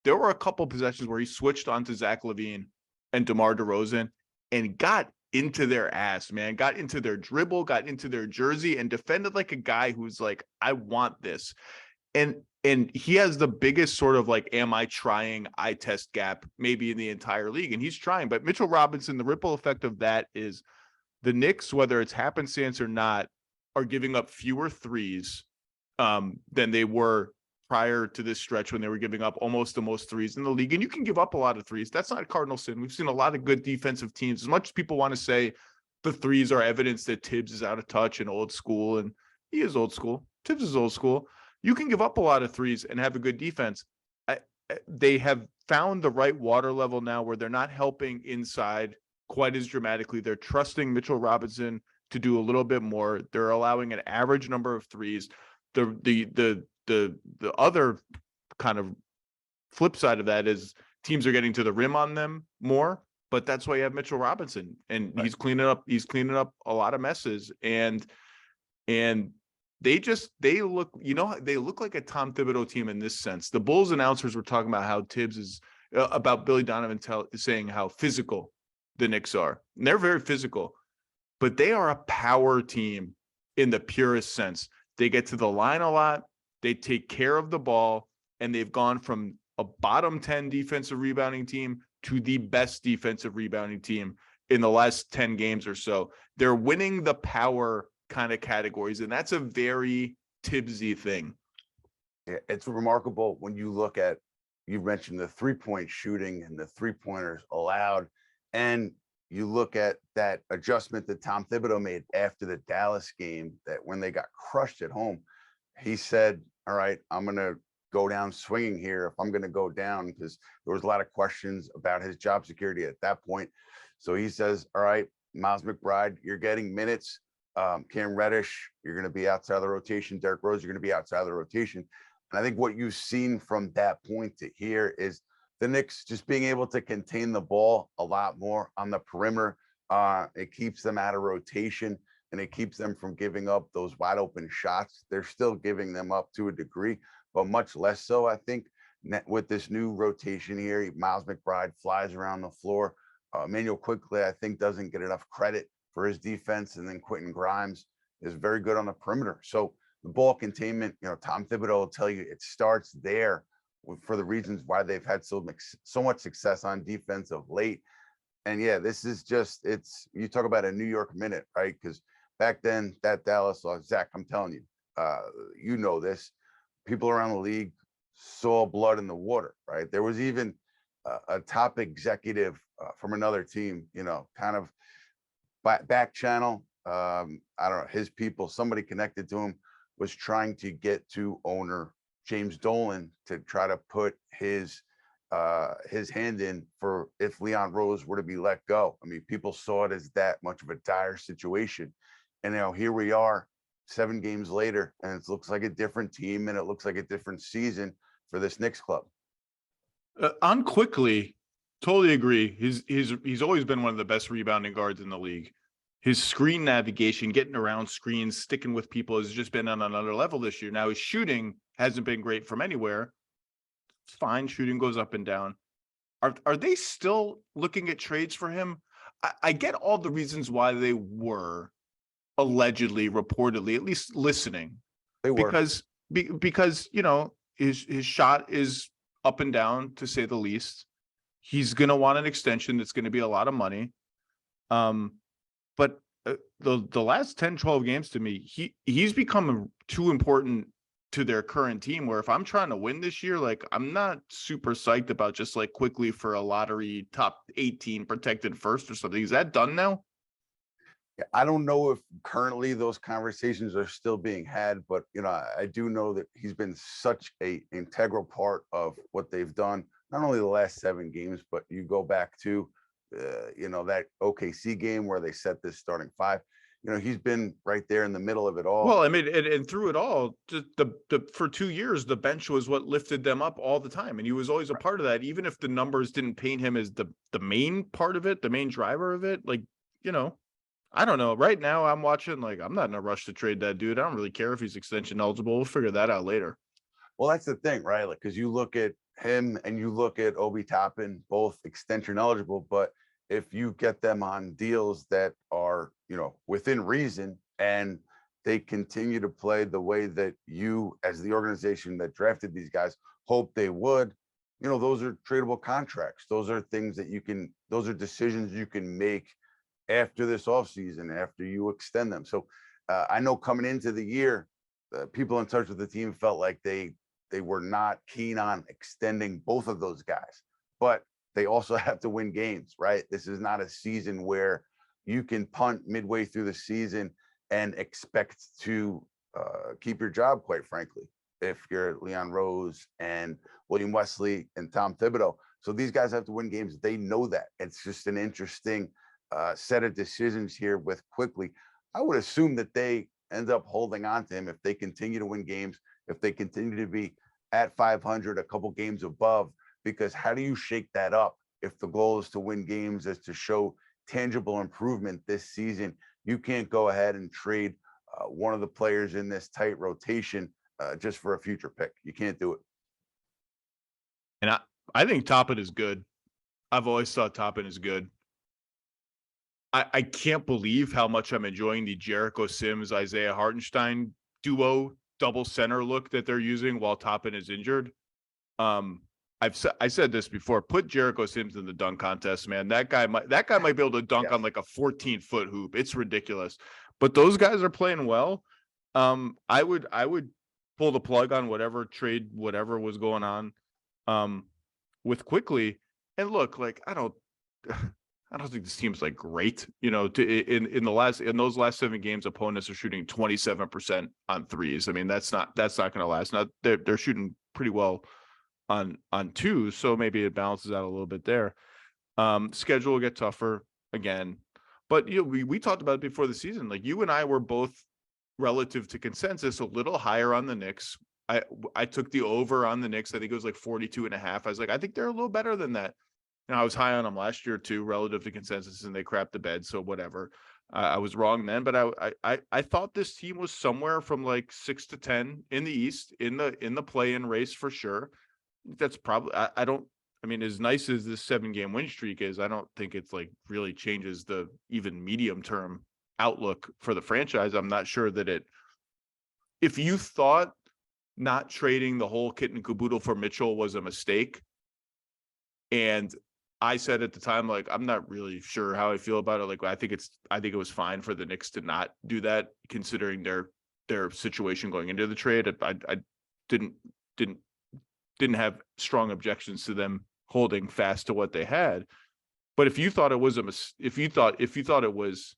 there were a couple possessions where he switched onto Zach LaVine and DeMar DeRozan and got into their ass, man, got into their dribble, got into their jersey, and defended like a guy who's like, I want this. And he has the biggest sort of like, am I trying eye test gap maybe in the entire league. And he's trying, but Mitchell Robinson, the ripple effect of that is the Knicks, whether it's happenstance or not, are giving up fewer threes than they were prior to this stretch, when they were giving up almost the most threes in the league. And you can give up a lot of threes. That's not cardinal sin. We've seen a lot of good defensive teams. As much as people want to say the threes are evidence that Tibbs is out of touch and old school, and he is old school. Tibbs is old school. You can give up a lot of threes and have a good defense. They have found the right water level now where they're not helping inside quite as dramatically. They're trusting Mitchell Robinson to do a little bit more. They're allowing an average number of threes. The other kind of flip side of that is teams are getting to the rim on them more, but that's why you have Mitchell Robinson, and right. He's cleaning up a lot of messes, and they look, they look like a Tom Thibodeau team in this sense. The Bulls announcers were talking about how Tibbs is about Billy Donovan saying how physical the Knicks are. And they're very physical, but they are a power team in the purest sense. They get to the line a lot. They take care of the ball, and they've gone from a bottom 10 defensive rebounding team to the best defensive rebounding team in the last 10 games or so. They're winning the power kind of categories, and that's a very Tibbsy thing. Yeah, it's remarkable when you look at, you mentioned the three-point shooting and the three-pointers allowed, and you look at that adjustment that Tom Thibodeau made after the Dallas game, that when they got crushed at home, he said, all right, I'm going to go down swinging here if I'm going to go down, because there was a lot of questions about his job security at that point. So he says, all right, Miles McBride, you're getting minutes. Cam Reddish, you're going to be outside of the rotation. Derrick Rose, you're going to be outside of the rotation. And I think what you've seen from that point to here is the Knicks just being able to contain the ball a lot more on the perimeter. It keeps them out of rotation, and it keeps them from giving up those wide open shots. They're still giving them up to a degree, but much less so, I think, with this new rotation here. Miles McBride flies around the floor. Immanuel Quickley, I think, doesn't get enough credit for his defense. And then Quentin Grimes is very good on the perimeter. So the ball containment, Tom Thibodeau will tell you it starts there for the reasons why they've had so much success on defense of late. And yeah, this is just, you talk about a New York minute, right? Because back then, that Dallas loss, Zach, I'm telling you, you know this, people around the league saw blood in the water, right? There was even a top executive from another team, kind of back channel. I don't know, his people, somebody connected to him was trying to get to owner James Dolan to try to put his hand in for if Leon Rose were to be let go. I mean, people saw it as that much of a dire situation. And here we are 7 games later, and it looks like a different team, and it looks like a different season for this Knicks club. On Quickley, totally agree. He's always been one of the best rebounding guards in the league. His screen navigation, getting around screens, sticking with people has just been on another level this year. Now his shooting hasn't been great from anywhere. It's fine. Shooting goes up and down. Are they still looking at trades for him? I get all the reasons why they were allegedly, reportedly, at least listening, They were. because his shot is up and down, to say the least. He's going to want an extension that's going to be a lot of money. But the last 10, 12 games to me, he's become too important to their current team, where if I'm trying to win this year, like, I'm not super psyched about just like Quickley for a lottery top 18 protected first or something. Is that done now? Yeah, I don't know if currently those conversations are still being had, but I do know that he's been such a integral part of what they've done, not only the last 7 games, but you go back to that OKC game where they set this starting 5. He's been right there in the middle of it all. Well, I mean, and through it all, the for 2 years, the bench was what lifted them up all the time, and he was always a part of that, even if the numbers didn't paint him as the main part of it, the main driver of it. Like, I don't know. Right now, I'm watching, like, I'm not in a rush to trade that dude. I don't really care if he's extension eligible. We'll figure that out later. Well, that's the thing, right? Like, because you look at him and you look at Obi Toppin, both extension eligible, but if you get them on deals that are, within reason, and they continue to play the way that you, as the organization that drafted these guys, hope they would, those are tradable contracts. Those are things that those are decisions you can make after this offseason, after you extend them. So I know coming into the year, people in touch with the team felt like they were not keen on extending both of those guys, but they also have to win games, right? This is not a season where you can punt midway through the season and expect to keep your job, quite frankly, if you're Leon Rose and William Wesley and Tom Thibodeau. So these guys have to win games. They know that. It's just an interesting set of decisions here with Quickley. I would assume that they end up holding on to him if they continue to win games, if they continue to be at 500, a couple games above, because how do you shake that up if the goal is to win games, is to show tangible improvement this season? You can't go ahead and trade one of the players in this tight rotation just for a future pick. You can't do it. And I think Toppin is good. I've always thought Toppin is good. I can't believe how much I'm enjoying the Jericho Sims, Isaiah Hartenstein duo double center look that they're using while Toppin is injured. I said this before. Put Jericho Sims in the dunk contest, man. That guy might be able to dunk on like a 14-foot hoop. It's ridiculous. But those guys are playing well. I would pull the plug on whatever was going on with Quickley. And look, like, I don't think this team's like great. In those last 7 games, opponents are shooting 27% on threes. I mean, that's not going to last. Now they're shooting pretty well on 2, so maybe it balances out a little bit there. Schedule will get tougher again, but we talked about it before the season. Like, you and I were both, relative to consensus, a little higher on the Knicks. I took the over on the Knicks. I think it was like 42.5. I was like, I think they're a little better than that. And I was high on them last year too, relative to consensus, and they crapped the bed. So whatever. I was wrong then, but I thought this team was somewhere from like 6 to 10 in the East, in the play-in race for sure. That's probably, I mean, as nice as this 7-game win streak is, I don't think it's like really changes the even medium term outlook for the franchise. I'm not sure that if you thought not trading the whole kit and caboodle for Mitchell was a mistake, and I said at the time, like, I'm not really sure how I feel about it. Like, I think it was fine for the Knicks to not do that, considering their situation going into the trade. I didn't have strong objections to them holding fast to what they had. But if you thought it was if you thought it was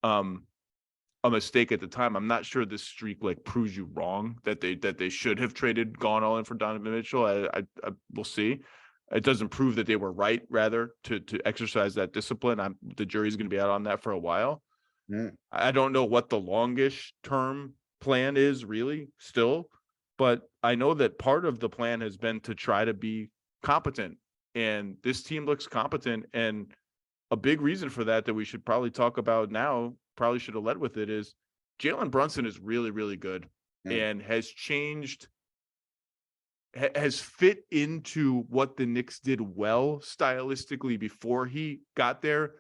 a mistake at the time, I'm not sure this streak like proves you wrong that they should have gone all in for Donovan Mitchell. I we'll see. It doesn't prove that they were right, rather, to exercise that discipline. The jury's going to be out on that for a while. I don't know what the longish term plan is really still, but I know that part of the plan has been to try to be competent, and this team looks competent. And a big reason for that we should probably talk about now, probably should have led with it, is Jalen Brunson is really, really good and has fit into what the Knicks did well stylistically before he got there,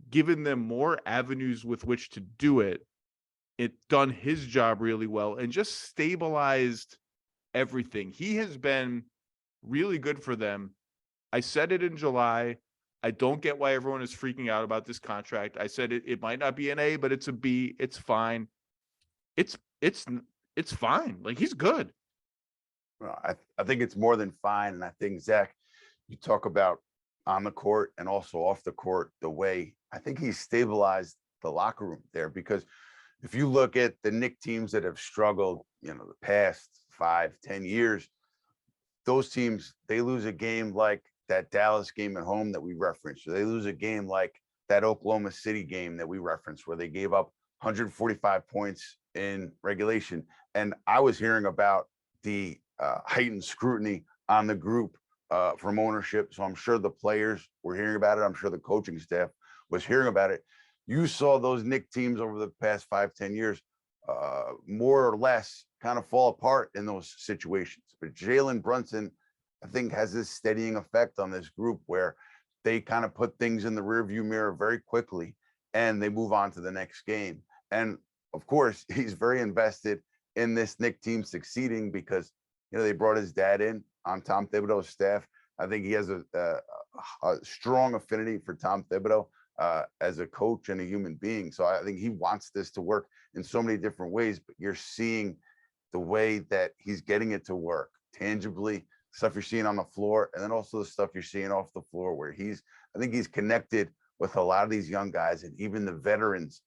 given them more avenues with which to do it. It done his job really well and just stabilized everything. He has been really good for them. I said it in July. I don't get why everyone is freaking out about this contract. I said it might not be an A, but it's a B. It's fine. It's fine. Like, he's good. Well, I think it's more than fine. And I think, Zach, you talk about on the court and also off the court, the way I think he's stabilized the locker room there. Because if you look at the Knicks teams that have struggled, the past 5-10 years, those teams, they lose a game like that Dallas game at home that we referenced, or they lose a game like that Oklahoma City game that we referenced, where they gave up 145 points in regulation. And I was hearing about the heightened scrutiny on the group from ownership. So I'm sure the players were hearing about it. I'm sure the coaching staff was hearing about it. You saw those Knicks teams over the past 5-10 years, more or less kind of fall apart in those situations. But Jalen Brunson, I think, has this steadying effect on this group where they kind of put things in the rearview mirror very quickly and they move on to the next game. And of course, he's very invested in this Knicks team succeeding because, they brought his dad in on Tom Thibodeau's staff. I think he has a strong affinity for Tom Thibodeau as a coach and a human being. So I think he wants this to work in so many different ways, but you're seeing the way that he's getting it to work tangibly, stuff you're seeing on the floor, and then also the stuff you're seeing off the floor where I think he's connected with a lot of these young guys and even the veterans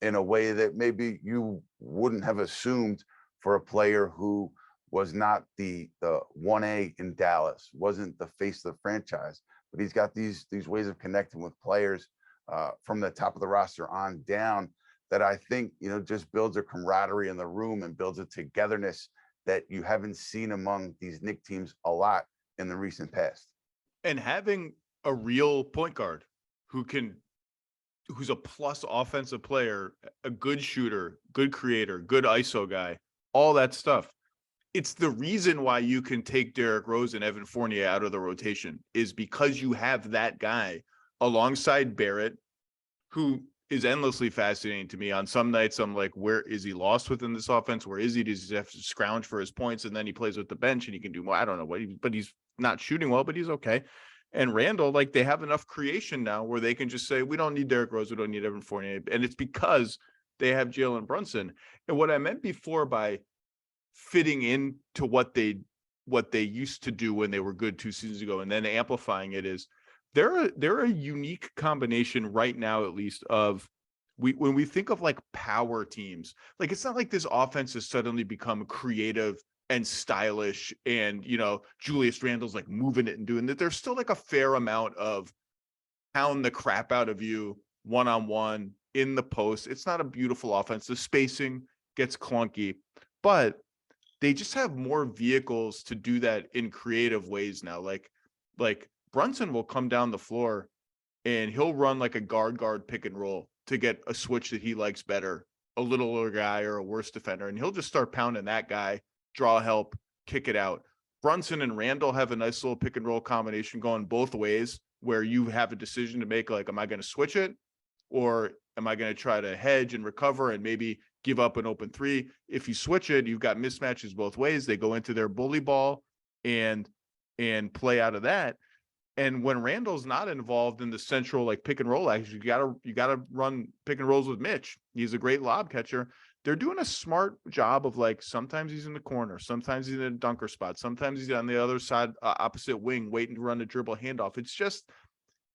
in a way that maybe you wouldn't have assumed for a player who was not the 1A in Dallas, wasn't the face of the franchise, but he's got these ways of connecting with players from the top of the roster on down that I think, just builds a camaraderie in the room and builds a togetherness that you haven't seen among these Knicks teams a lot in the recent past. And having a real point guard who's a plus offensive player, a good shooter, good creator, good ISO guy, all that stuff. It's the reason why you can take Derrick Rose and Evan Fournier out of the rotation, is because you have that guy alongside Barrett, who is endlessly fascinating to me. On some nights, I'm like, where is he lost within this offense? Where is he? Does he have to scrounge for his points? And then he plays with the bench and he can do more. I don't know what, but he's not shooting well, but he's okay. And Randall, like, they have enough creation now where they can just say, we don't need Derrick Rose, we don't need Evan Fournier. And it's because they have Jalen Brunson. And what I meant before by fitting into what they used to do when they were good 2 seasons ago, and then amplifying it, is they're a unique combination right now, at least, of when we think of like power teams, like, it's not like this offense has suddenly become creative and stylish and, Julius Randle's like moving it and doing that. There's still like a fair amount of pound the crap out of you one-on-one in the post. It's not a beautiful offense. The spacing gets clunky, but they just have more vehicles to do that in creative ways now. Like Brunson will come down the floor and he'll run like a guard pick and roll to get a switch that he likes better, a littler guy or a worse defender, and he'll just start pounding that guy, draw help, kick it out. Brunson and Randall have a nice little pick and roll combination going both ways, where you have a decision to make, like, am I going to switch it, or am I going to try to hedge and recover and maybe give up an open three? If you switch it, you've got mismatches both ways. They go into their bully ball and play out of that. And when Randall's not involved in the central like pick and roll action, you gotta run pick and rolls with Mitch. He's a great lob catcher. They're doing a smart job of, like, sometimes he's in the corner, sometimes he's in a dunker spot, sometimes he's on the other side, opposite wing, waiting to run a dribble handoff.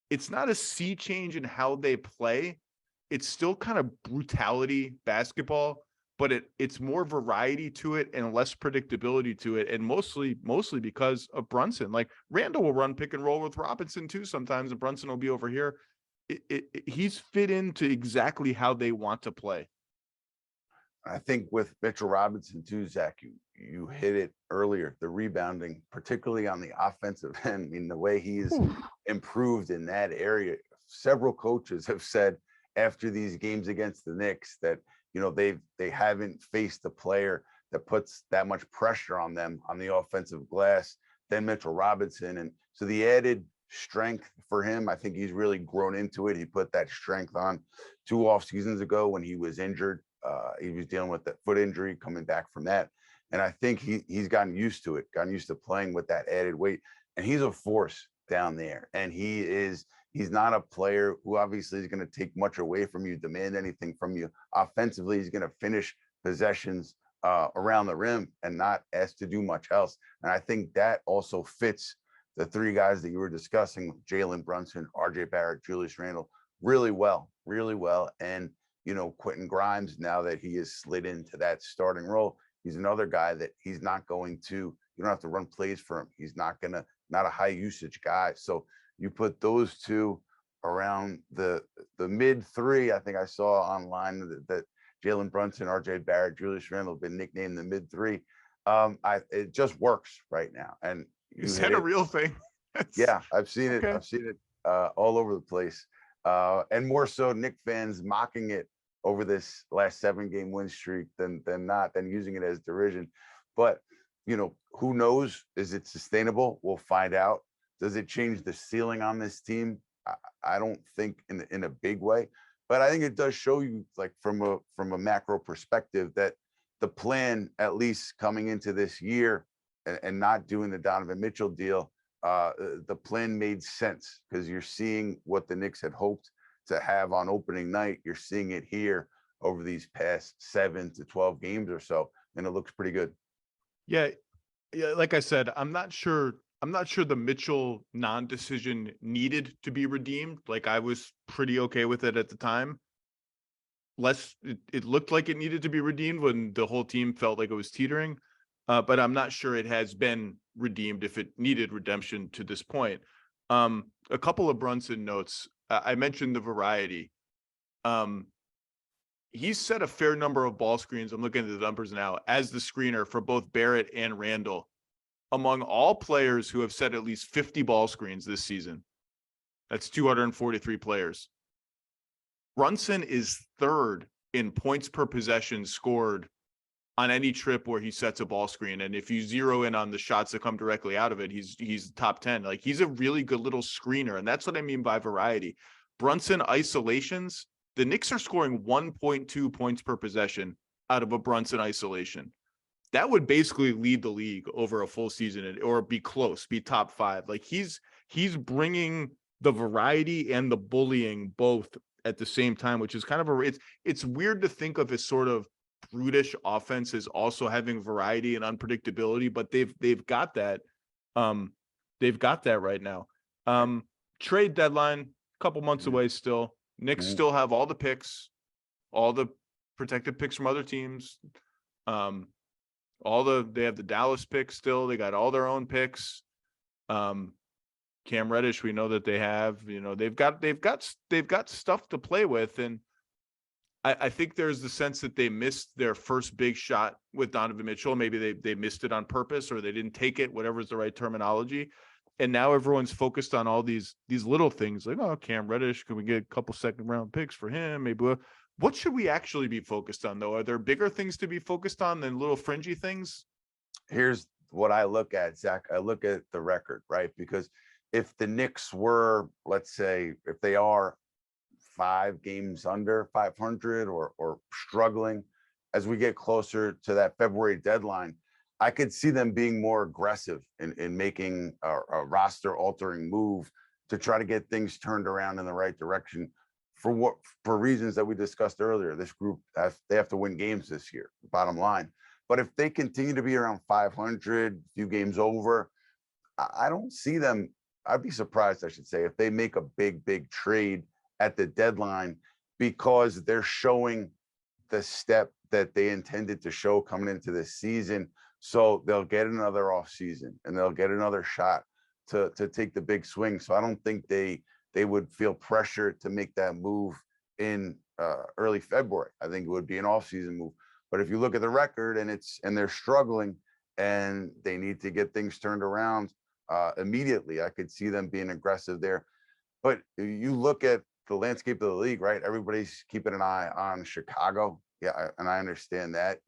It's not a sea change in how they play. It's still kind of brutality basketball, but it's more variety to it and less predictability to it. And mostly because of Brunson. Like, Randall will run pick and roll with Robinson too sometimes, and Brunson will be over here. He's fit into exactly how they want to play. I think with Mitchell Robinson too, Zach, you hit it earlier, the rebounding, particularly on the offensive end. I mean, the way he's improved in that area. Several coaches have said after these games against the Knicks that, they haven't faced a player that puts that much pressure on them on the offensive glass than Mitchell Robinson. And so the added strength for him. I think he's really grown into it. He put that strength on 2 off seasons ago when he was injured. He was dealing with that foot injury, coming back from that. And I think he's gotten used to it, gotten used to playing with that added weight. And he's a force down there. And he's not a player who obviously is going to take much away from you, demand anything from you. Offensively, he's going to finish possessions around the rim and not ask to do much else. And I think that also fits the 3 guys that you were discussing, Jalen Brunson, RJ Barrett, Julius Randle, really well, really well. And, you know, Quentin Grimes, now that he has slid into that starting role, he's another guy that he's not going to, you don't have to run plays for him. He's not a high usage guy. So you put those 2 around the mid 3. I think I saw online that Jalen Brunson, RJ Barrett, Julius Randle have been nicknamed the mid 3. It just works right now. And is that a real thing? Yeah, I've seen it. Okay. I've seen it all over the place. And more so Knick fans mocking it over this last 7-game win streak than using it as derision. But, you know, who knows? Is it sustainable? We'll find out. Does it change the ceiling on this team? I don't think in a big way, but I think it does show you, like, from a macro perspective, that the plan, at least coming into this year and not doing the Donovan Mitchell deal, the plan made sense, because you're seeing what the Knicks had hoped to have on opening night. You're seeing it here over these past 7 to 12 games or so, and it looks pretty good. Yeah. Like I said, I'm not sure the Mitchell non-decision needed to be redeemed. Like, I was pretty okay with it at the time. It looked like it needed to be redeemed when the whole team felt like it was teetering. But I'm not sure it has been redeemed if it needed redemption to this point. A couple of Brunson notes. I mentioned the variety. He's set a fair number of ball screens. I'm looking at the numbers now as the screener for both Barrett and Randle, among all players who have set at least 50 ball screens this season. That's 243 players. Brunson is 3rd in points per possession scored on any trip where he sets a ball screen. And if you zero in on the shots that come directly out of it, he's top 10. Like, he's a really good little screener. And that's what I mean by variety. Brunson isolations, the Knicks are scoring 1.2 points per possession out of a Brunson isolation. That would basically lead the league over a full season, or be close, be top 5. Like, he's bringing the variety and the bullying both at the same time, which is kind of it's weird to think of as sort of brutish offense as also having variety and unpredictability, but they've got that. They've got that right now. Trade deadline, a couple months away still. Knicks still have all the picks, all the protected picks from other teams. They have the Dallas picks still. They got all their own picks. Cam Reddish, we know that they have, they've got stuff to play with. And I think there's the sense that they missed their first big shot with Donovan Mitchell. Maybe they missed it on purpose, or they didn't take it, whatever is the right terminology. And now everyone's focused on all these little things, like, oh, Cam Reddish, can we get a couple 2nd-round picks for him? Maybe. What should we actually be focused on, though? Are there bigger things to be focused on than little fringy things? Here's what I look at, Zach. I look at the record, right? Because if the Knicks were, let's say, if they are 5 games under 500 or struggling as we get closer to that February deadline, I could see them being more aggressive in making a roster altering move to try to get things turned around in the right direction for reasons that we discussed earlier. This group they have to win games this year, bottom line. But if they continue to be around 500, few games over, I don't see them. I'd be surprised, I should say, if they make a big trade at the deadline, because they're showing the step that they intended to show coming into this season. So they'll get another off season and they'll get another shot to take the big swing. So I don't think they would feel pressure to make that move in early February. I think it would be an off season move. But if you look at the record and they're struggling and they need to get things turned around immediately, I could see them being aggressive there. But you look at the landscape of the league, right? Everybody's keeping an eye on Chicago. Yeah, and I understand that,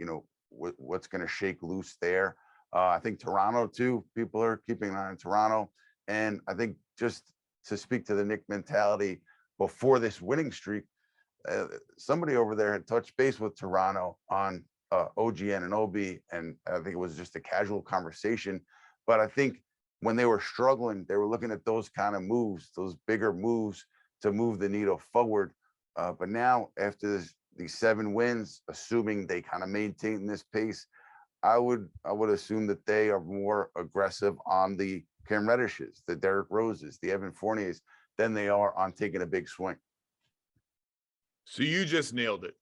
what's going to shake loose there. I think Toronto too. People are keeping an eye on Toronto. And I think just to speak to the Knick mentality before this winning streak, somebody over there had touched base with Toronto on OG Anunoby, and I think it was just a casual conversation. But I think when they were struggling, they were looking at those kind of moves, those bigger moves to move the needle forward. But now, after these 7 wins, assuming they kind of maintain this pace, I would assume that they are more aggressive on the Cam Reddishes, the Derrick Roses, the Evan Fourniers than they are on taking a big swing. So you just nailed it.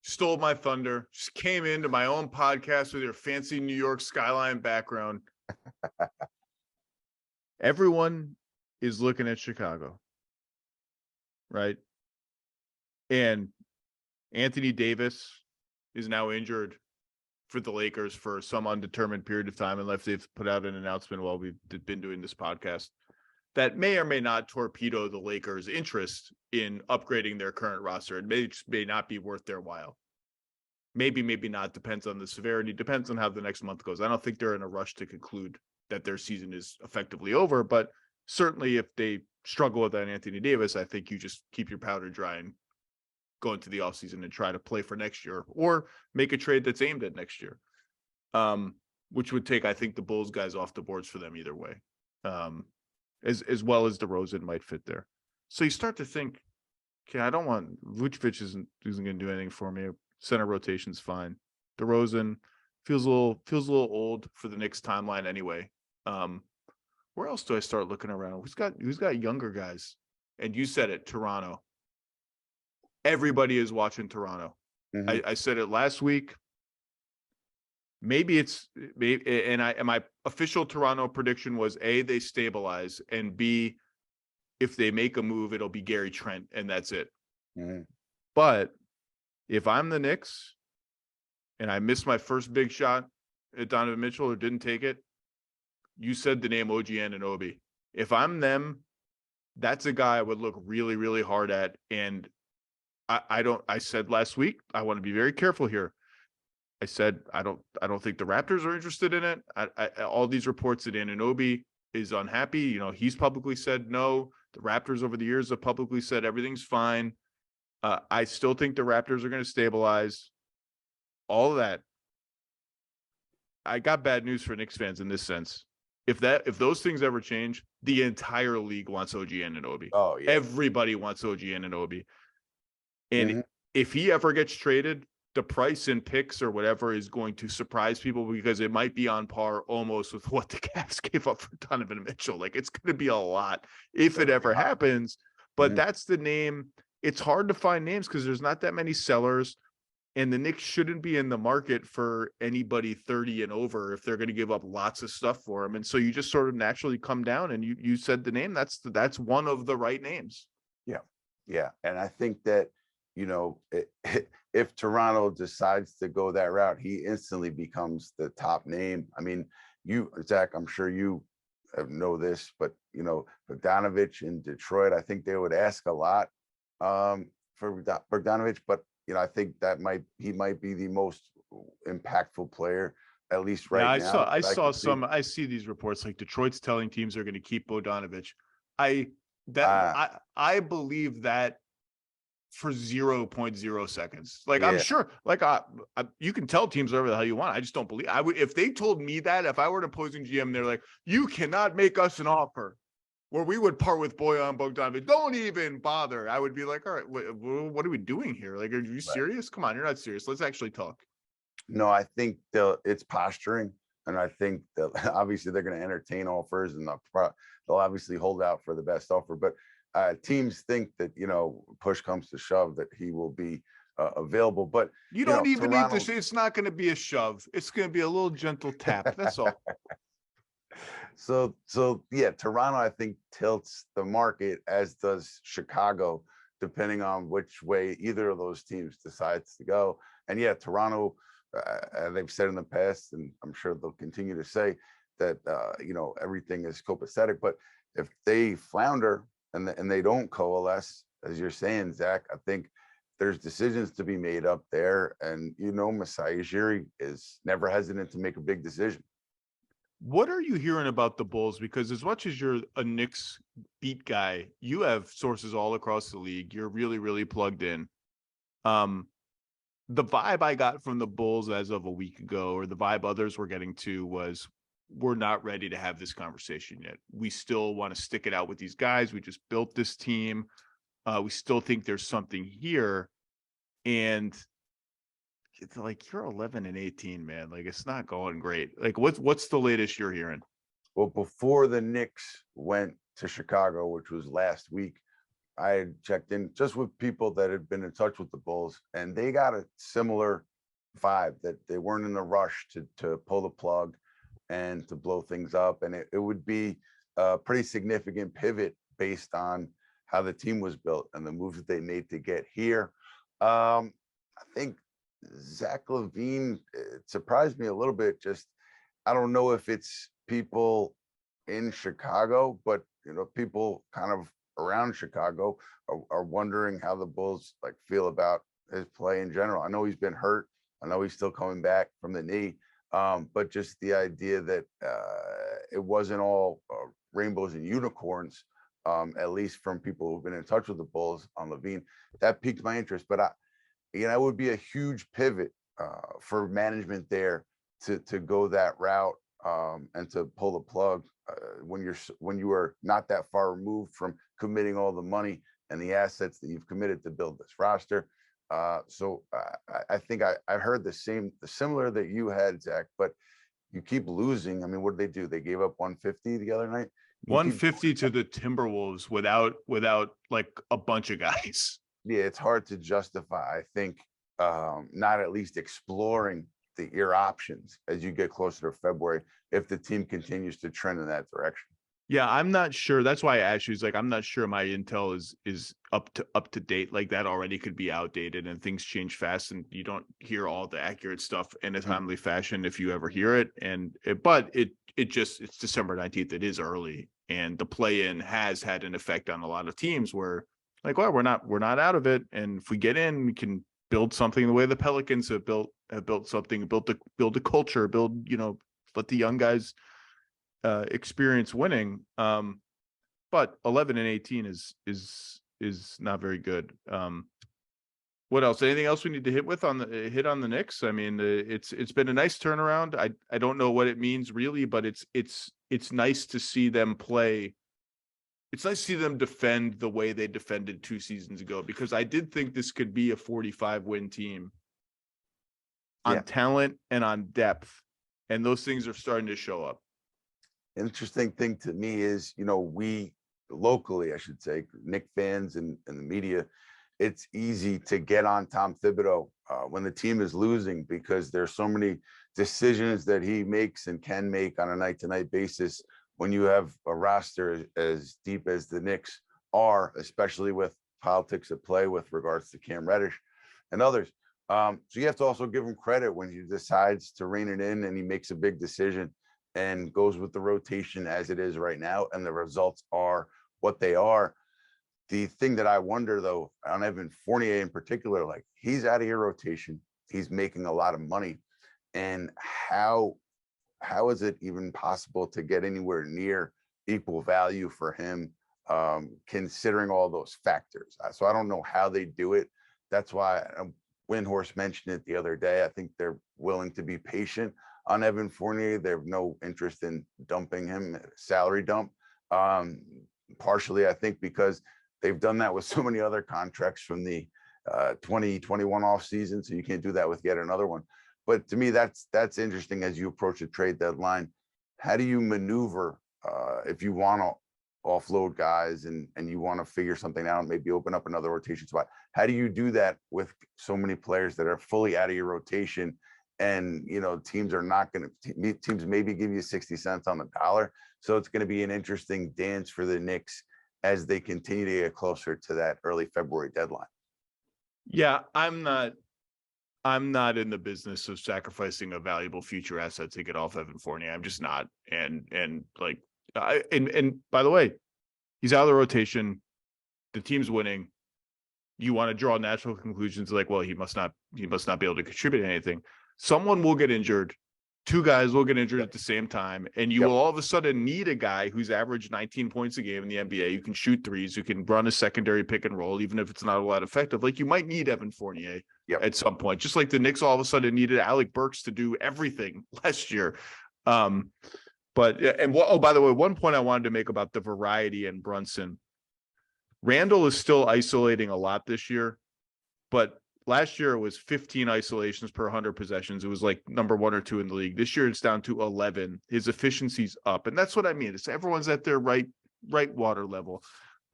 Stole my thunder. Just came into my own podcast with your fancy New York skyline background. Everyone is looking at Chicago, right? And Anthony Davis is now injured for the Lakers for some undetermined period of time, unless they've put out an announcement while we've been doing this podcast that may or may not torpedo the Lakers' interest in upgrading their current roster. It may not be worth their while. Maybe not. Depends on the severity. Depends on how the next month goes. I don't think they're in a rush to conclude that their season is effectively over, but certainly if they struggle with that Anthony Davis, I think you just keep your powder dry and go into the offseason and try to play for next year, or make a trade that's aimed at next year, which would take, I think, the Bulls guys off the boards for them either way, as well as DeRozan might fit there. So you start to think, okay, I don't want Vucevic isn't going to do anything for me. Center rotation's fine. DeRozan feels a little old for the Knicks timeline anyway. Where else do I start looking around? Who's got younger guys? And you said it, Toronto. Everybody is watching Toronto. Mm-hmm. I said it last week. Maybe my official Toronto prediction was A, they stabilize, and B, if they make a move, it'll be Gary Trent, and that's it. Mm-hmm. But if I'm the Knicks and I missed my first big shot at Donovan Mitchell or didn't take it, you said the name OG Anunoby. If I'm them, that's a guy I would look really, really hard at. And I said last week, I want to be very careful here. I said, I don't think the Raptors are interested in it. All these reports that Anunoby is unhappy. You know, he's publicly said no. The Raptors over the years have publicly said everything's fine. I still think the Raptors are going to stabilize. All of that. I got bad news for Knicks fans in this sense. If those things ever change, the entire league wants OG Anunoby. Oh yeah. Everybody wants OG Anunoby. And if he ever gets traded, the price in picks or whatever is going to surprise people, because it might be on par almost with what the Cavs gave up for Donovan Mitchell. Like, it's going to be a lot if it ever happens. But that's the name. It's hard to find names because there's not that many sellers, and the Knicks shouldn't be in the market for anybody 30 and over if they're going to give up lots of stuff for him. And so you just sort of naturally come down, and you said the name. That's one of the right names. Yeah. Yeah. And I think that, you know, if Toronto decides to go that route, he instantly becomes the top name. I mean, Zach, I'm sure you know this, but, you know, Bogdanovich in Detroit, I think they would ask a lot for Bogdanovich, but, you know, I think he might be the most impactful player, at least right now. I see these reports like Detroit's telling teams they're going to keep Bogdanovich. I believe that for 0.0 seconds. Like, yeah. I'm sure, like, you can tell teams whatever the hell you want. I just don't believe. If they told me that, if I were an opposing GM, they're like, you cannot make us an offer where we would part with Bojan Bogdanovic. Don't even bother. I would be like, all right, what are we doing here? Like, are you serious? Come on, you're not serious. Let's actually talk. No, I think it's posturing, and I think that obviously they're going to entertain offers, and they'll obviously hold out for the best offer, but teams think that, you know, push comes to shove, that he will be available. But you don't even need to say it's not going to be a shove. It's going to be a little gentle tap. That's all. So yeah, Toronto, I think, tilts the market, as does Chicago, depending on which way either of those teams decides to go. And yeah, Toronto, they've said in the past, and I'm sure they'll continue to say that, you know, everything is copacetic. But if they flounder and they don't coalesce, as you're saying, Zach, I think there's decisions to be made up there. And, you know, Masai Ujiri is never hesitant to make a big decision. What are you hearing about the Bulls? Because as much as you're a Knicks beat guy, you have sources all across the league. You're really, really plugged in. The vibe I got from the Bulls as of a week ago, or the vibe others were getting to, was we're not ready to have this conversation yet. We still want to stick it out with these guys. We just built this team. We still think there's something here. And it's like, you're 11-18, man. Like, it's not going great. Like, what's the latest you're hearing? Well, before the Knicks went to Chicago, which was last week, I had checked in just with people that had been in touch with the Bulls, and they got a similar vibe that they weren't in a rush to pull the plug and to blow things up. And it would be a pretty significant pivot based on how the team was built and the moves that they made to get here. I think Zach LaVine, it surprised me a little bit. Just, I don't know if it's people in Chicago, but people kind of around Chicago are wondering how the Bulls feel about his play in general. I know he's been hurt. I know he's still coming back from the knee. But just the idea that it wasn't all rainbows and unicorns, at least from people who've been in touch with the Bulls on LaVine, that piqued my interest. But it would be a huge pivot for management there to go that route and to pull the plug when you are not that far removed from committing all the money and the assets that you've committed to build this roster. So I think I heard the similar that you had, Zach, but you keep losing. I mean, what did they do? They gave up 150 the other night. 150 to the Timberwolves without like a bunch of guys. Yeah, it's hard to justify, I think, not at least exploring your options as you get closer to February if the team continues to trend in that direction. Yeah, I'm not sure. That's why I asked you. It's like, I'm not sure my intel is up to date. Like, that already could be outdated, and things change fast, and you don't hear all the accurate stuff in a timely fashion if you ever hear it. But it's December 19th. It is early, and the play-in has had an effect on a lot of teams where, like, well, we're not out of it, and if we get in, we can build something the way the Pelicans have built something, build a culture, let the young guys experience winning. But 11-18 is not very good. What else? Anything else we need to hit on the Knicks? I mean, it's been a nice turnaround. I don't know what it means really, but it's nice to see them play. It's nice to see them defend the way they defended 2 seasons ago, because I did think this could be a 45-win team on talent and on depth, and those things are starting to show up. Interesting thing to me is, we locally, I should say, Knicks fans and the media, it's easy to get on Tom Thibodeau when the team is losing, because there's so many decisions that he makes and can make on a night-to-night basis when you have a roster as deep as the Knicks are, especially with politics at play with regards to Cam Reddish and others. So you have to also give him credit when he decides to rein it in and he makes a big decision and goes with the rotation as it is right now, and the results are what they are. The thing that I wonder, though, on Evan Fournier in particular, like, he's out of your rotation, he's making a lot of money, and how is it even possible to get anywhere near equal value for him, considering all those factors? So I don't know how they do it. That's why Windhorst mentioned it the other day. I think they're willing to be patient on Evan Fournier. They have no interest in dumping him, salary dump. Partially, I think, because they've done that with so many other contracts from the 2021 offseason, so you can't do that with yet another one. But to me, that's interesting as you approach the trade deadline. How do you maneuver if you want to offload guys and you want to figure something out, maybe open up another rotation spot? How do you do that with so many players that are fully out of your rotation? And teams are not going to teams maybe give you 60 cents on the dollar. So it's going to be an interesting dance for the Knicks as they continue to get closer to that early February deadline. Yeah, I'm not in the business of sacrificing a valuable future asset to get off Evan Fournier. I'm just not. And by the way, he's out of the rotation. The team's winning. You want to draw natural conclusions like, well, he must not be able to contribute anything. Someone will get injured. two guys will get injured at the same time, and you will all of a sudden need a guy who's averaged 19 points a game in the NBA, who can shoot threes, who can run a secondary pick and roll, even if it's not a lot effective. Like, you might need Evan Fournier at some point, just like the Knicks all of a sudden needed Alec Burks to do everything last year. By the way, one point I wanted to make about the variety in Brunson. Randall is still isolating a lot this year, but last year it was 15 isolations per 100 possessions. It was like number 1 or 2 in the league. This year it's down to 11. His efficiency's up, and that's what I mean. It's everyone's at their right water level.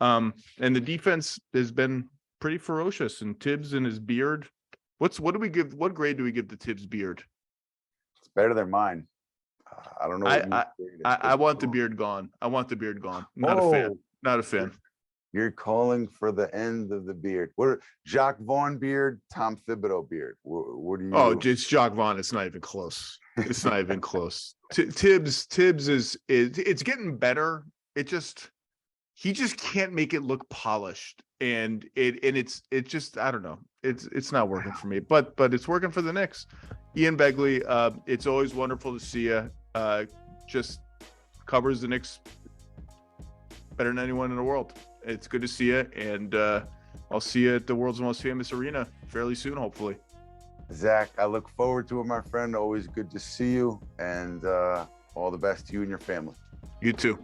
And the defense has been pretty ferocious. And Tibbs and his beard. What grade do we give the Tibbs beard? It's better than mine. I don't know. I want the beard gone. I want the beard gone. Not a fan. You're calling for the end of the beard. What? Jacques Vaughn beard, Tom Thibodeau beard. What do you? Oh, it's Jacques Vaughn. It's not even close. It's not even close. Tibbs is it's getting better. He just can't make it look polished, and it's just, I don't know. It's not working for me, but it's working for the Knicks. Ian Begley, it's always wonderful to see you. Just covers the Knicks better than anyone in the world. It's good to see you, and I'll see you at the world's most famous arena fairly soon, hopefully. Zach, I look forward to it, my friend. Always good to see you, and all the best to you and your family. You too.